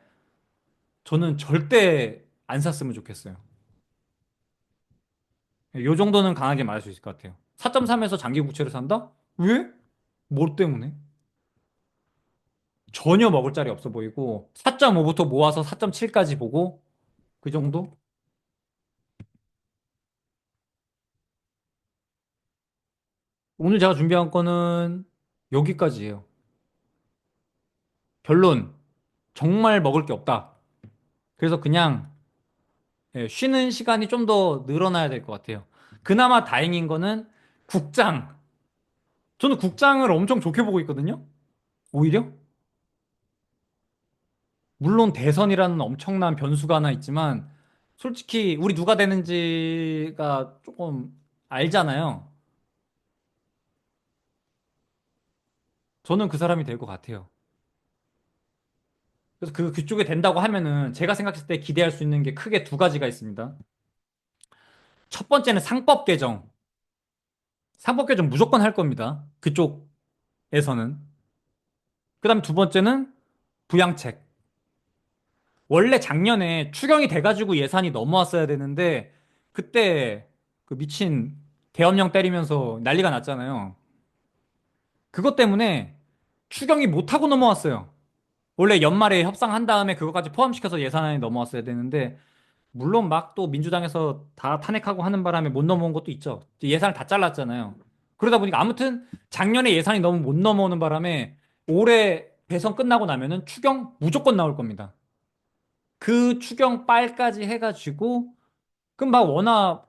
저는 절대 안 샀으면 좋겠어요. 요 정도는 강하게 말할 수 있을 것 같아요. 4.3에서 장기 국채를 산다? 왜? 뭐 때문에? 전혀 먹을 자리 없어 보이고 4.5부터 모아서 4.7까지 보고 그 정도? 오늘 제가 준비한 거는 여기까지예요. 결론. 정말 먹을 게 없다. 그래서 그냥 쉬는 시간이 좀 더 늘어나야 될 것 같아요. 그나마 다행인 거는 국장. 저는 국장을 엄청 좋게 보고 있거든요. 오히려. 물론 대선이라는 엄청난 변수가 하나 있지만 솔직히 우리 누가 되는지가 조금 알잖아요. 저는 그 사람이 될 것 같아요. 그래서 그쪽에 된다고 하면은 제가 생각했을 때 기대할 수 있는 게 크게 두 가지가 있습니다. 첫 번째는 상법 개정. 상법 개정 무조건 할 겁니다. 그쪽에서는. 그다음 두 번째는 부양책. 원래 작년에 추경이 돼가지고 예산이 넘어왔어야 되는데 그때 그 미친 계엄령 때리면서 난리가 났잖아요. 그것 때문에 추경이 못하고 넘어왔어요. 원래 연말에 협상한 다음에 그것까지 포함시켜서 예산안이 넘어왔어야 되는데 물론 막 또 민주당에서 다 탄핵하고 하는 바람에 못 넘어온 것도 있죠. 예산을 다 잘랐잖아요. 그러다 보니까 아무튼 작년에 예산이 너무 못 넘어오는 바람에 올해 대선 끝나고 나면은 추경 무조건 나올 겁니다. 그 추경 빨까지 해가지고 그럼 막 원화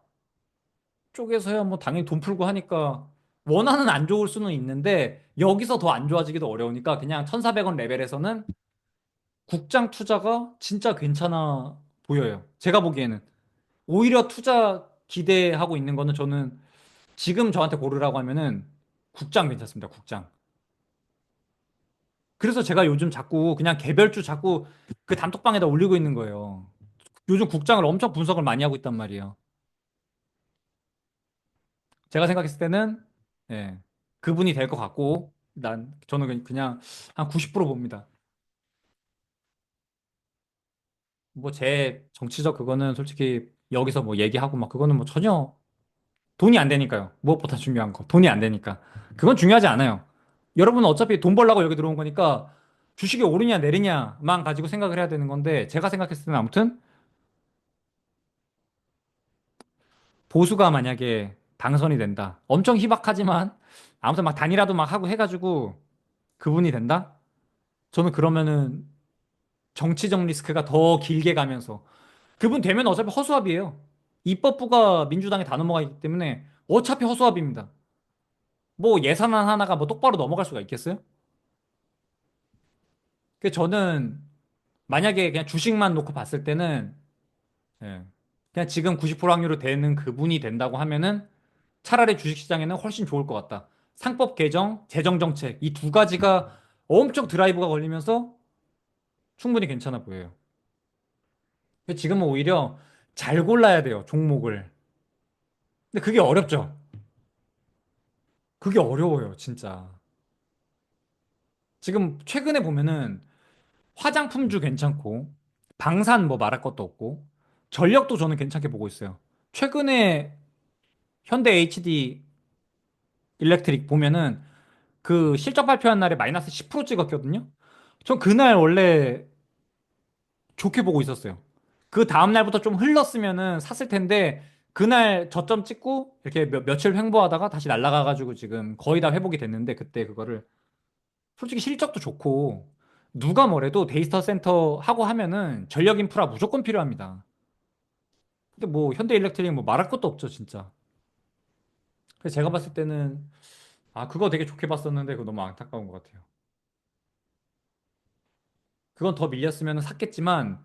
쪽에서야 뭐 당연히 돈 풀고 하니까 원화는 안 좋을 수는 있는데 여기서 더 안 좋아지기도 어려우니까 그냥 1,400원 레벨에서는 국장 투자가 진짜 괜찮아 보여요. 제가 보기에는. 오히려 투자 기대하고 있는 거는 저는 지금 저한테 고르라고 하면은 국장 괜찮습니다. 국장. 그래서 제가 요즘 자꾸 그냥 개별주 자꾸 그 단톡방에다 올리고 있는 거예요. 요즘 국장을 엄청 분석을 많이 하고 있단 말이에요. 제가 생각했을 때는 예, 그분이 될 것 같고 저는 그냥 한 90% 봅니다. 뭐 제 정치적 그거는 솔직히 여기서 뭐 얘기하고 막 그거는 뭐 전혀 돈이 안 되니까요. 무엇보다 중요한 거. 돈이 안 되니까. 그건 중요하지 않아요. 여러분은 어차피 돈 벌려고 여기 들어온 거니까 주식이 오르냐 내리냐만 가지고 생각을 해야 되는 건데 제가 생각했을 때는 아무튼 보수가 만약에 당선이 된다. 엄청 희박하지만 아무튼 막 단일화도 막 하고 해가지고 그분이 된다? 저는 그러면은 정치적 리스크가 더 길게 가면서 그분 되면 어차피 허수아비예요. 입법부가 민주당에 다 넘어가기 때문에 어차피 허수아비입니다. 뭐 예산안 하나가 뭐 똑바로 넘어갈 수가 있겠어요? 그 저는 만약에 그냥 주식만 놓고 봤을 때는 예, 그냥 지금 90% 확률로 되는 그분이 된다고 하면은 차라리 주식시장에는 훨씬 좋을 것 같다. 상법 개정, 재정 정책 이 두 가지가 엄청 드라이브가 걸리면서 충분히 괜찮아 보여요. 근데 지금은 오히려 잘 골라야 돼요, 종목을. 근데 그게 어렵죠. 그게 어려워요, 진짜. 지금 최근에 보면은 화장품주 괜찮고, 방산 뭐 말할 것도 없고, 전력도 저는 괜찮게 보고 있어요. 최근에 현대 HD 일렉트릭 보면은 그 실적 발표한 날에 마이너스 10% 찍었거든요. 전 그날 원래 좋게 보고 있었어요. 그 다음 날부터 좀 흘렀으면은 샀을 텐데 그날 저점 찍고 이렇게 며칠 횡보하다가 다시 날아가가지고 지금 거의 다 회복이 됐는데 그때 그거를 솔직히 실적도 좋고 누가 뭐래도 데이터 센터 하고 하면은 전력 인프라 무조건 필요합니다. 근데 뭐 현대 일렉트릭 뭐 말할 것도 없죠, 진짜. 그래서 제가 봤을 때는 아, 그거 되게 좋게 봤었는데 그거 너무 안타까운 것 같아요. 그건 더 밀렸으면 샀겠지만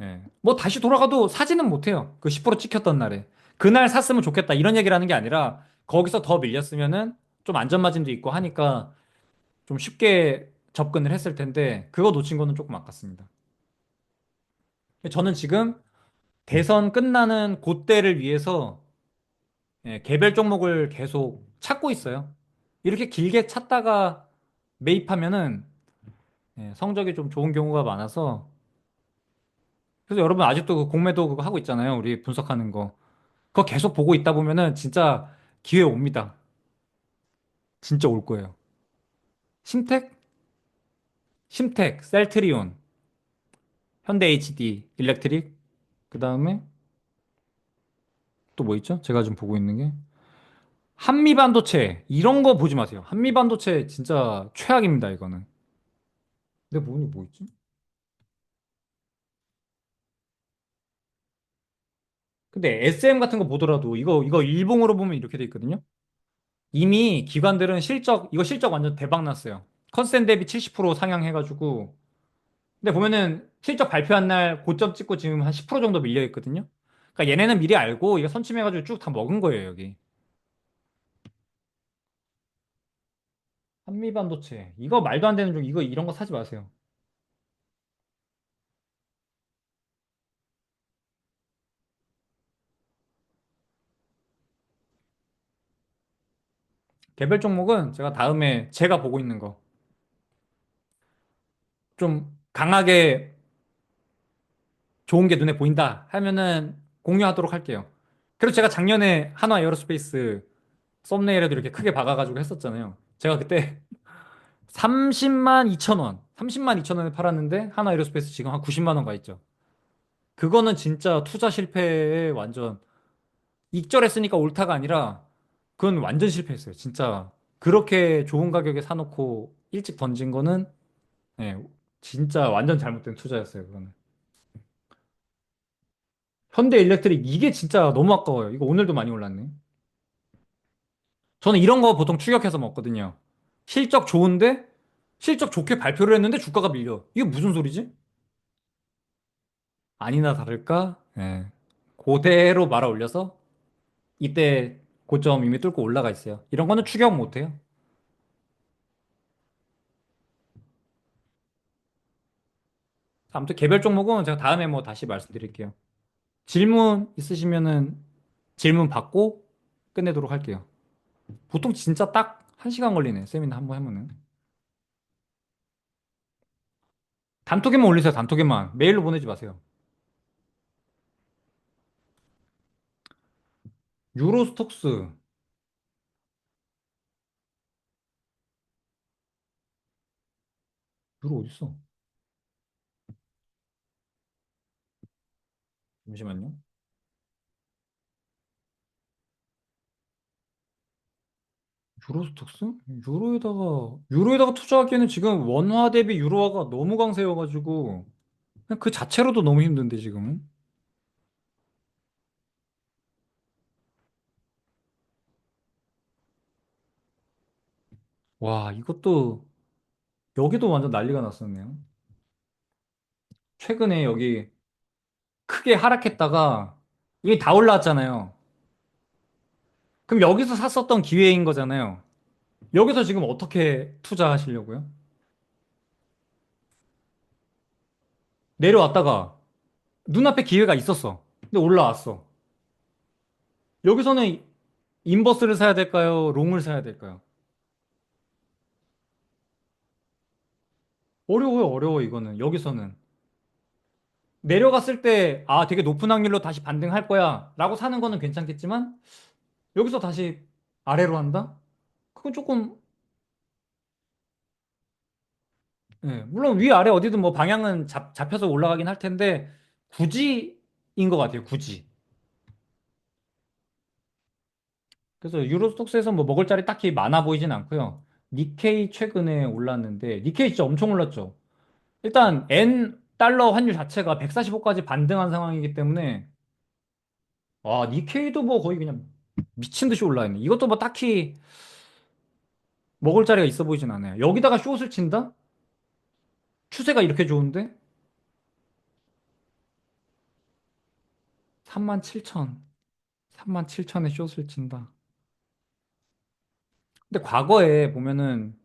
예. 뭐 다시 돌아가도 사지는 못해요. 그 10% 찍혔던 날에. 그날 샀으면 좋겠다 이런 얘기를 하는 게 아니라 거기서 더 밀렸으면은 좀 안전마진도 있고 하니까 좀 쉽게 접근을 했을 텐데 그거 놓친 거는 조금 아깝습니다. 저는 지금 대선 끝나는 그때를 위해서 예, 개별 종목을 계속 찾고 있어요. 이렇게 길게 찾다가 매입하면은 예, 성적이 좀 좋은 경우가 많아서 그래서 여러분 아직도 그 공매도 그거 하고 있잖아요. 우리 분석하는 거. 그거 계속 보고 있다 보면은 진짜 기회 옵니다. 진짜 올 거예요. 심텍, 심텍, 셀트리온, 현대 HD, 일렉트릭, 그 다음에 또 뭐 있죠? 제가 지금 보고 있는 게 한미반도체 이런 거 보지 마세요. 한미반도체 진짜 최악입니다. 이거는. 근데 뭐 있지? 근데 SM 같은 거 보더라도 이거 일봉으로 보면 이렇게 돼 있거든요. 이미 기관들은 실적 이거 실적 완전 대박 났어요. 컨센 대비 70% 상향해가지고 근데 보면은 실적 발표한 날 고점 찍고 지금 한 10% 정도 밀려 있거든요. 그러니까 얘네는 미리 알고 이거 선침해가지고 쭉 다 먹은 거예요, 여기. 한미반도체. 이거 말도 안 되는 중 이거 이런 거 사지 마세요. 개별 종목은 제가 다음에 제가 보고 있는 거 좀 강하게 좋은 게 눈에 보인다 하면은 공유하도록 할게요. 그리고 제가 작년에 한화 에어로스페이스 썸네일에도 이렇게 크게 박아가지고 했었잖아요. 제가 그때 30만 2천 원, 30만 2천 원에 팔았는데 한화 에어로스페이스 지금 한 90만 원 가 있죠. 그거는 진짜 투자 실패에 완전 익절했으니까 옳다가 아니라 그건 완전 실패했어요. 진짜 그렇게 좋은 가격에 사놓고 일찍 던진 거는 예, 진짜 완전 잘못된 투자였어요. 그거는. 현대 일렉트릭 이게 진짜 너무 아까워요. 이거 오늘도 많이 올랐네. 저는 이런 거 보통 추격해서 먹거든요. 실적 좋은데 실적 좋게 발표를 했는데 주가가 밀려. 이게 무슨 소리지? 아니나 다를까? 예. 그대로 말아 올려서 이때 고점 이미 뚫고 올라가 있어요. 이런 거는 추격 못 해요. 아무튼 개별 종목은 제가 다음에 뭐 다시 말씀드릴게요. 질문 있으시면은 질문 받고 끝내도록 할게요. 보통 진짜 딱 1시간 걸리네. 세미나 한번 하면은. 단톡에만 올리세요. 단톡에만. 메일로 보내지 마세요. 유로스톡스. 유로 어딨어? 잠시만요. 유로스톡스? 유로에다가 투자하기에는 지금 원화 대비 유로화가 너무 강세여가지고 그냥 그 자체로도 너무 힘든데 지금은. 와, 이것도 여기도 완전 난리가 났었네요. 최근에 여기 크게 하락했다가 이게 다 올라왔잖아요. 그럼 여기서 샀었던 기회인 거잖아요. 여기서 지금 어떻게 투자하시려고요? 내려왔다가 눈앞에 기회가 있었어. 근데 올라왔어. 여기서는 인버스를 사야 될까요? 롱을 사야 될까요? 어려워요, 어려워, 이거는. 여기서는. 내려갔을 때, 아, 되게 높은 확률로 다시 반등할 거야. 라고 사는 거는 괜찮겠지만, 여기서 다시 아래로 한다? 그건 조금 예, 물론 위아래 어디든 뭐 방향은 잡혀서 올라가긴 할 텐데 굳이인 것 같아요. 굳이. 그래서 유로스톡스에서 뭐 먹을 자리 딱히 많아 보이진 않고요. 니케이 최근에 올랐는데 니케이 진짜 엄청 올랐죠. 일단 N 달러 환율 자체가 145까지 반등한 상황이기 때문에 와 니케이도 뭐 거의 그냥 미친 듯이 올라 있네. 이것도 뭐 딱히 먹을 자리가 있어 보이진 않아요. 여기다가 숏을 친다? 추세가 이렇게 좋은데 37,000, 37,000에 숏을 친다. 근데 과거에 보면은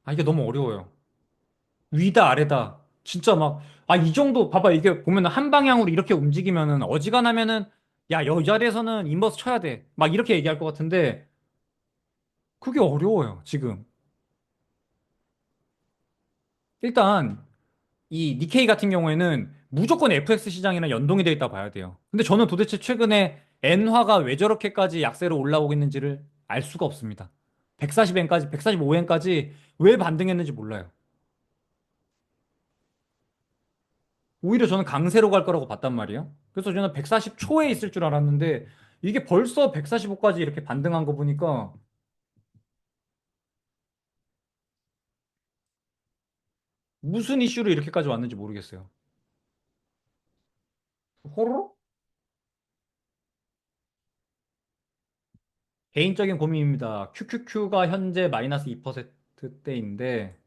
아 이게 너무 어려워요. 위다 아래다. 진짜 막 아 이 정도 봐봐 이게 보면은 한 방향으로 이렇게 움직이면은 어지간하면은 야, 여 자리에서는 인버스 쳐야 돼. 막 이렇게 얘기할 것 같은데 그게 어려워요, 지금. 일단 이 니케이 같은 경우에는 무조건 FX 시장이랑 연동이 돼 있다 봐야 돼요. 근데 저는 도대체 최근에 엔화가 왜 저렇게까지 약세로 올라오고 있는지를 알 수가 없습니다. 140엔까지, 145엔까지 왜 반등했는지 몰라요. 오히려 저는 강세로 갈 거라고 봤단 말이에요. 그래서 저는 140 초에 있을 줄 알았는데 이게 벌써 145까지 이렇게 반등한 거 보니까 무슨 이슈로 이렇게까지 왔는지 모르겠어요. 호로? 개인적인 고민입니다. QQQ가 현재 마이너스 2%대인데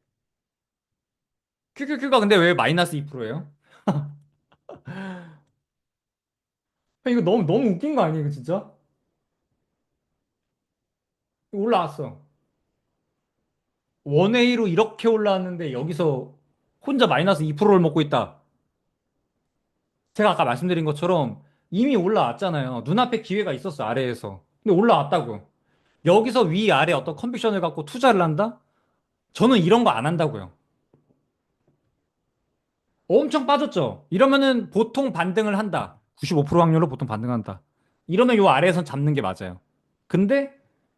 QQQ가 근데 왜 마이너스 2%예요? 이거 너무 웃긴 거 아니에요, 이거 진짜? 이거 올라왔어. 원웨이로 이렇게 올라왔는데 여기서 혼자 마이너스 2%를 먹고 있다. 제가 아까 말씀드린 것처럼 이미 올라왔잖아요. 눈앞에 기회가 있었어, 아래에서. 근데 올라왔다고. 여기서 위아래 어떤 컨빅션을 갖고 투자를 한다? 저는 이런 거 안 한다고요. 엄청 빠졌죠? 이러면은 보통 반등을 한다. 95% 확률로 보통 반등한다. 이러면 요 아래에선 잡는 게 맞아요. 근데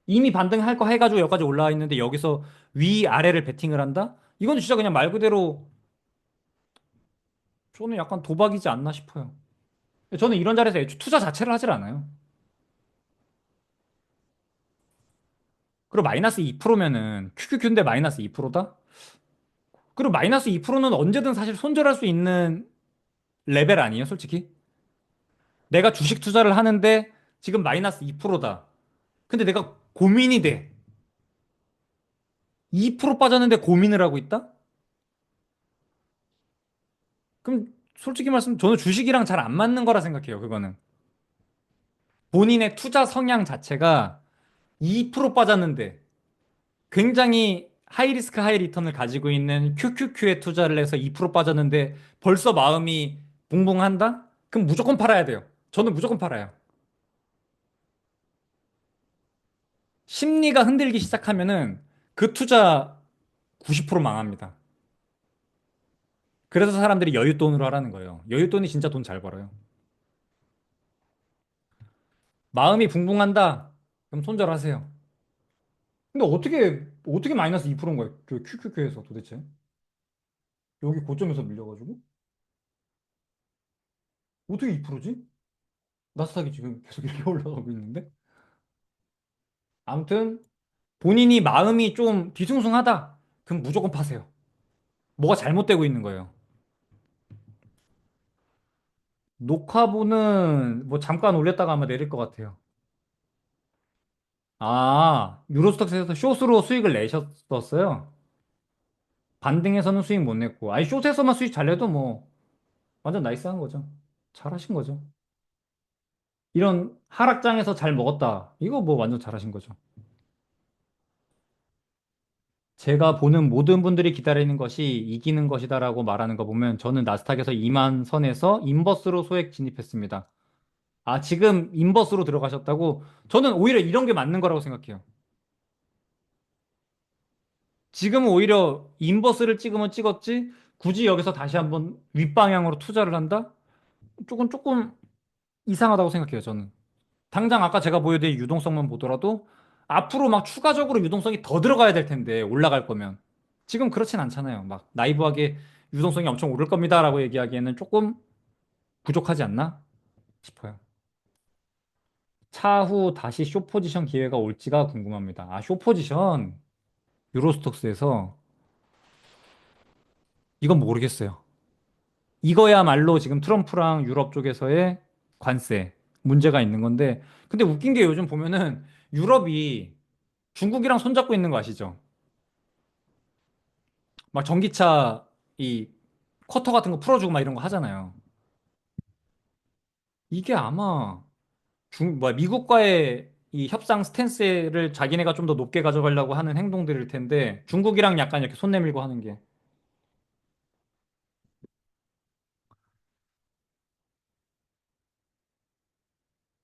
이미 반등할 거 해가지고 여기까지 올라와 있는데 여기서 위아래를 베팅을 한다? 이건 진짜 그냥 말 그대로 저는 약간 도박이지 않나 싶어요. 저는 이런 자리에서 애초에 투자 자체를 하질 않아요. 그리고 마이너스 2%면은 QQQ인데 마이너스 2%다? 그리고 마이너스 2%는 언제든 사실 손절할 수 있는 레벨 아니에요, 솔직히? 내가 주식 투자를 하는데 지금 마이너스 2%다. 근데 내가 고민이 돼. 2% 빠졌는데 고민을 하고 있다? 그럼 솔직히 말씀 저는 주식이랑 잘 안 맞는 거라 생각해요, 그거는. 본인의 투자 성향 자체가 2% 빠졌는데 굉장히 하이 리스크 하이 리턴을 가지고 있는 QQQ에 투자를 해서 2% 빠졌는데 벌써 마음이 붕붕한다? 그럼 무조건 팔아야 돼요. 저는 무조건 팔아요. 심리가 흔들기 시작하면은 그 투자 90% 망합니다. 그래서 사람들이 여윳돈으로 하라는 거예요. 여윳돈이 진짜 돈 잘 벌어요. 마음이 붕붕한다? 그럼 손절하세요. 근데 어떻게 마이너스 2%인 거예요? 그 QQQ에서 도대체? 여기 고점에서 밀려가지고? 어떻게 2%지? 나스닥이 지금 계속 이렇게 올라가고 있는데? 아무튼, 본인이 마음이 좀 뒤숭숭하다? 그럼 무조건 파세요. 뭐가 잘못되고 있는 거예요. 녹화분은 뭐 잠깐 올렸다가 아마 내릴 것 같아요. 아, 유로스톡스에서 숏으로 수익을 내셨었어요? 반등에서는 수익 못 냈고. 아니, 숏에서만 수익 잘 내도 뭐, 완전 나이스한 거죠. 잘하신 거죠. 이런 하락장에서 잘 먹었다. 이거 뭐 완전 잘하신 거죠. 제가 보는 모든 분들이 기다리는 것이 이기는 것이다라고 말하는 거 보면 저는 나스닥에서 2만 선에서 인버스로 소액 진입했습니다. 아, 지금 인버스로 들어가셨다고? 저는 오히려 이런 게 맞는 거라고 생각해요. 지금은 오히려 인버스를 찍으면 찍었지, 굳이 여기서 다시 한번 윗방향으로 투자를 한다? 조금 이상하다고 생각해요, 저는. 당장 아까 제가 보여드린 유동성만 보더라도 앞으로 막 추가적으로 유동성이 더 들어가야 될 텐데, 올라갈 거면. 지금 그렇진 않잖아요. 막 나이브하게 유동성이 엄청 오를 겁니다라고 얘기하기에는 조금 부족하지 않나 싶어요. 차후 다시 쇼 포지션 기회가 올지가 궁금합니다. 아, 쇼 포지션 유로스톡스에서 이건 모르겠어요. 이거야말로 지금 트럼프랑 유럽 쪽에서의 관세 문제가 있는 건데, 근데 웃긴 게 요즘 보면은 유럽이 중국이랑 손잡고 있는 거 아시죠? 막 전기차 이 쿼터 같은 거 풀어주고 막 이런 거 하잖아요. 이게 아마 미국과의 이 협상 스탠스를 자기네가 좀 더 높게 가져가려고 하는 행동들일 텐데, 중국이랑 약간 이렇게 손 내밀고 하는 게.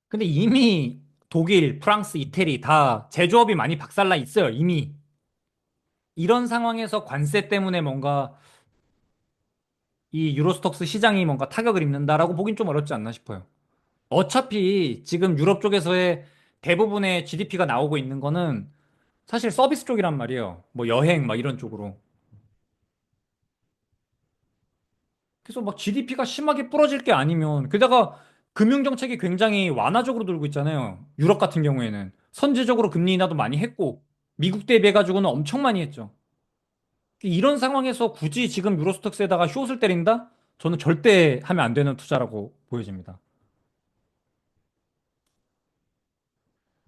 근데 이미 독일, 프랑스, 이태리 다 제조업이 많이 박살나 있어요, 이미. 이런 상황에서 관세 때문에 뭔가 이 유로스톡스 시장이 뭔가 타격을 입는다라고 보긴 좀 어렵지 않나 싶어요. 어차피 지금 유럽 쪽에서의 대부분의 GDP가 나오고 있는 거는 사실 서비스 쪽이란 말이에요. 뭐 여행 막 이런 쪽으로. 그래서 막 GDP가 심하게 부러질 게 아니면 게다가 금융 정책이 굉장히 완화적으로 돌고 있잖아요. 유럽 같은 경우에는 선제적으로 금리 인하도 많이 했고 미국 대비해 가지고는 엄청 많이 했죠. 이런 상황에서 굳이 지금 유로스톡스에다가 숏을 때린다? 저는 절대 하면 안 되는 투자라고 보여집니다.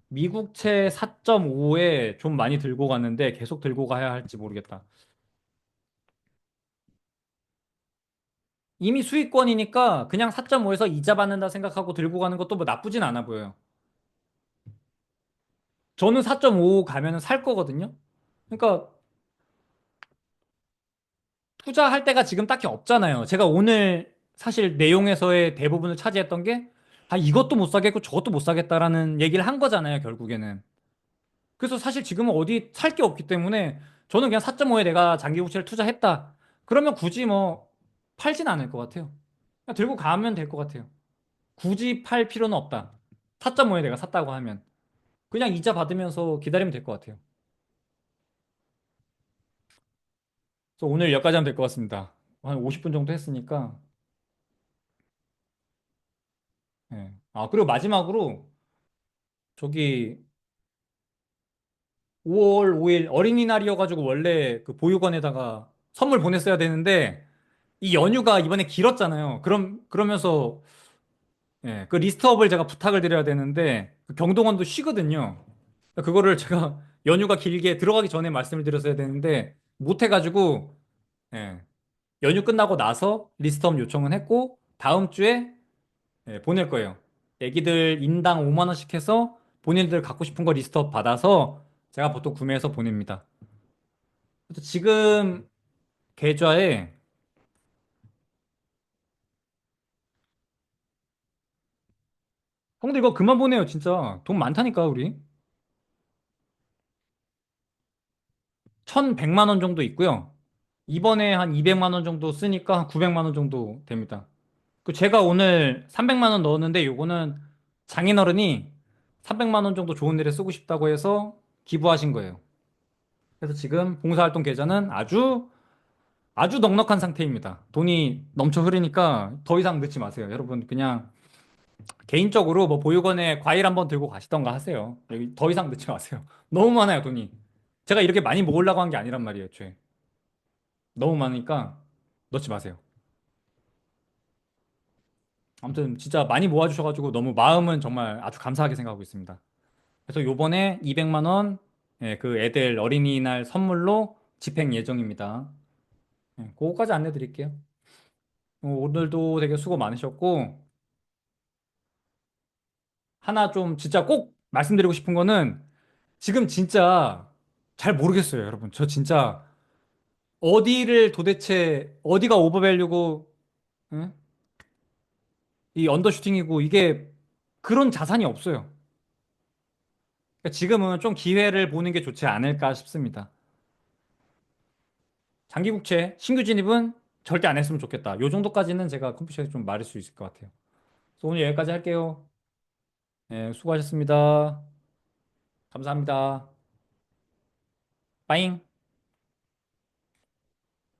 미국채 4.5에 좀 많이 들고 갔는데 계속 들고 가야 할지 모르겠다. 이미 수익권이니까 그냥 4.5에서 이자 받는다 생각하고 들고 가는 것도 뭐 나쁘진 않아 보여요. 저는 4.5 가면은 살 거거든요. 그러니까 투자할 때가 지금 딱히 없잖아요. 제가 오늘 사실 내용에서의 대부분을 차지했던 게, 아, 이것도 못 사겠고 저것도 못 사겠다라는 얘기를 한 거잖아요, 결국에는. 그래서 사실 지금은 어디 살 게 없기 때문에 저는 그냥 4.5에 내가 장기국채를 투자했다. 그러면 굳이 뭐 팔진 않을 것 같아요. 그냥 들고 가면 될 것 같아요. 굳이 팔 필요는 없다. 4.5에 내가 샀다고 하면. 그냥 이자 받으면서 기다리면 될 것 같아요. 그래서 오늘 여기까지 하면 될 것 같습니다. 한 50분 정도 했으니까. 예. 아, 그리고 마지막으로 저기 5월 5일 어린이날이어가지고 원래 그 보육원에다가 선물 보냈어야 되는데 이 연휴가 이번에 길었잖아요. 그러면서 예, 그 리스트업을 제가 부탁을 드려야 되는데 그 경동원도 쉬거든요. 그거를 제가 연휴가 길게 들어가기 전에 말씀을 드렸어야 되는데 못 해가지고 예, 연휴 끝나고 나서 리스트업 요청은 했고 다음 주에 예, 보낼 거예요. 애기들 인당 5만 원씩 해서 본인들 갖고 싶은 거 리스트업 받아서 제가 보통 구매해서 보냅니다. 그래서 지금 계좌에 형들 이거 그만 보내요 진짜 돈 많다니까 우리 1,100만 원 정도 있고요. 이번에 한 200만 원 정도 쓰니까 한 900만 원 정도 됩니다. 그 제가 오늘 300만 원 넣었는데 요거는 장인어른이 300만 원 정도 좋은 일에 쓰고 싶다고 해서 기부하신 거예요. 그래서 지금 봉사활동 계좌는 아주 넉넉한 상태입니다. 돈이 넘쳐 흐르니까 더 이상 넣지 마세요. 여러분 그냥 개인적으로 뭐 보육원에 과일 한번 들고 가시던가 하세요. 여기 더 이상 넣지 마세요. 너무 많아요, 돈이. 제가 이렇게 많이 모으려고 한 게 아니란 말이에요, 애초에. 너무 많으니까 넣지 마세요. 아무튼 진짜 많이 모아주셔가지고 너무 마음은 정말 아주 감사하게 생각하고 있습니다. 그래서 요번에 200만 원, 예, 그 애들 어린이날 선물로 집행 예정입니다. 예, 그거까지 안내 드릴게요. 오늘도 되게 수고 많으셨고, 하나 좀 진짜 꼭 말씀드리고 싶은 거는 지금 진짜 잘 모르겠어요, 여러분. 저 진짜 어디를 도대체, 어디가 오버밸류고, 응? 이 언더슈팅이고, 이게 그런 자산이 없어요. 그러니까 지금은 좀 기회를 보는 게 좋지 않을까 싶습니다. 장기국채 신규 진입은 절대 안 했으면 좋겠다. 요 정도까지는 제가 컴퓨터에서 좀 말할 수 있을 것 같아요. 그래서 오늘 여기까지 할게요. 네, 수고하셨습니다. 감사합니다. 빠잉.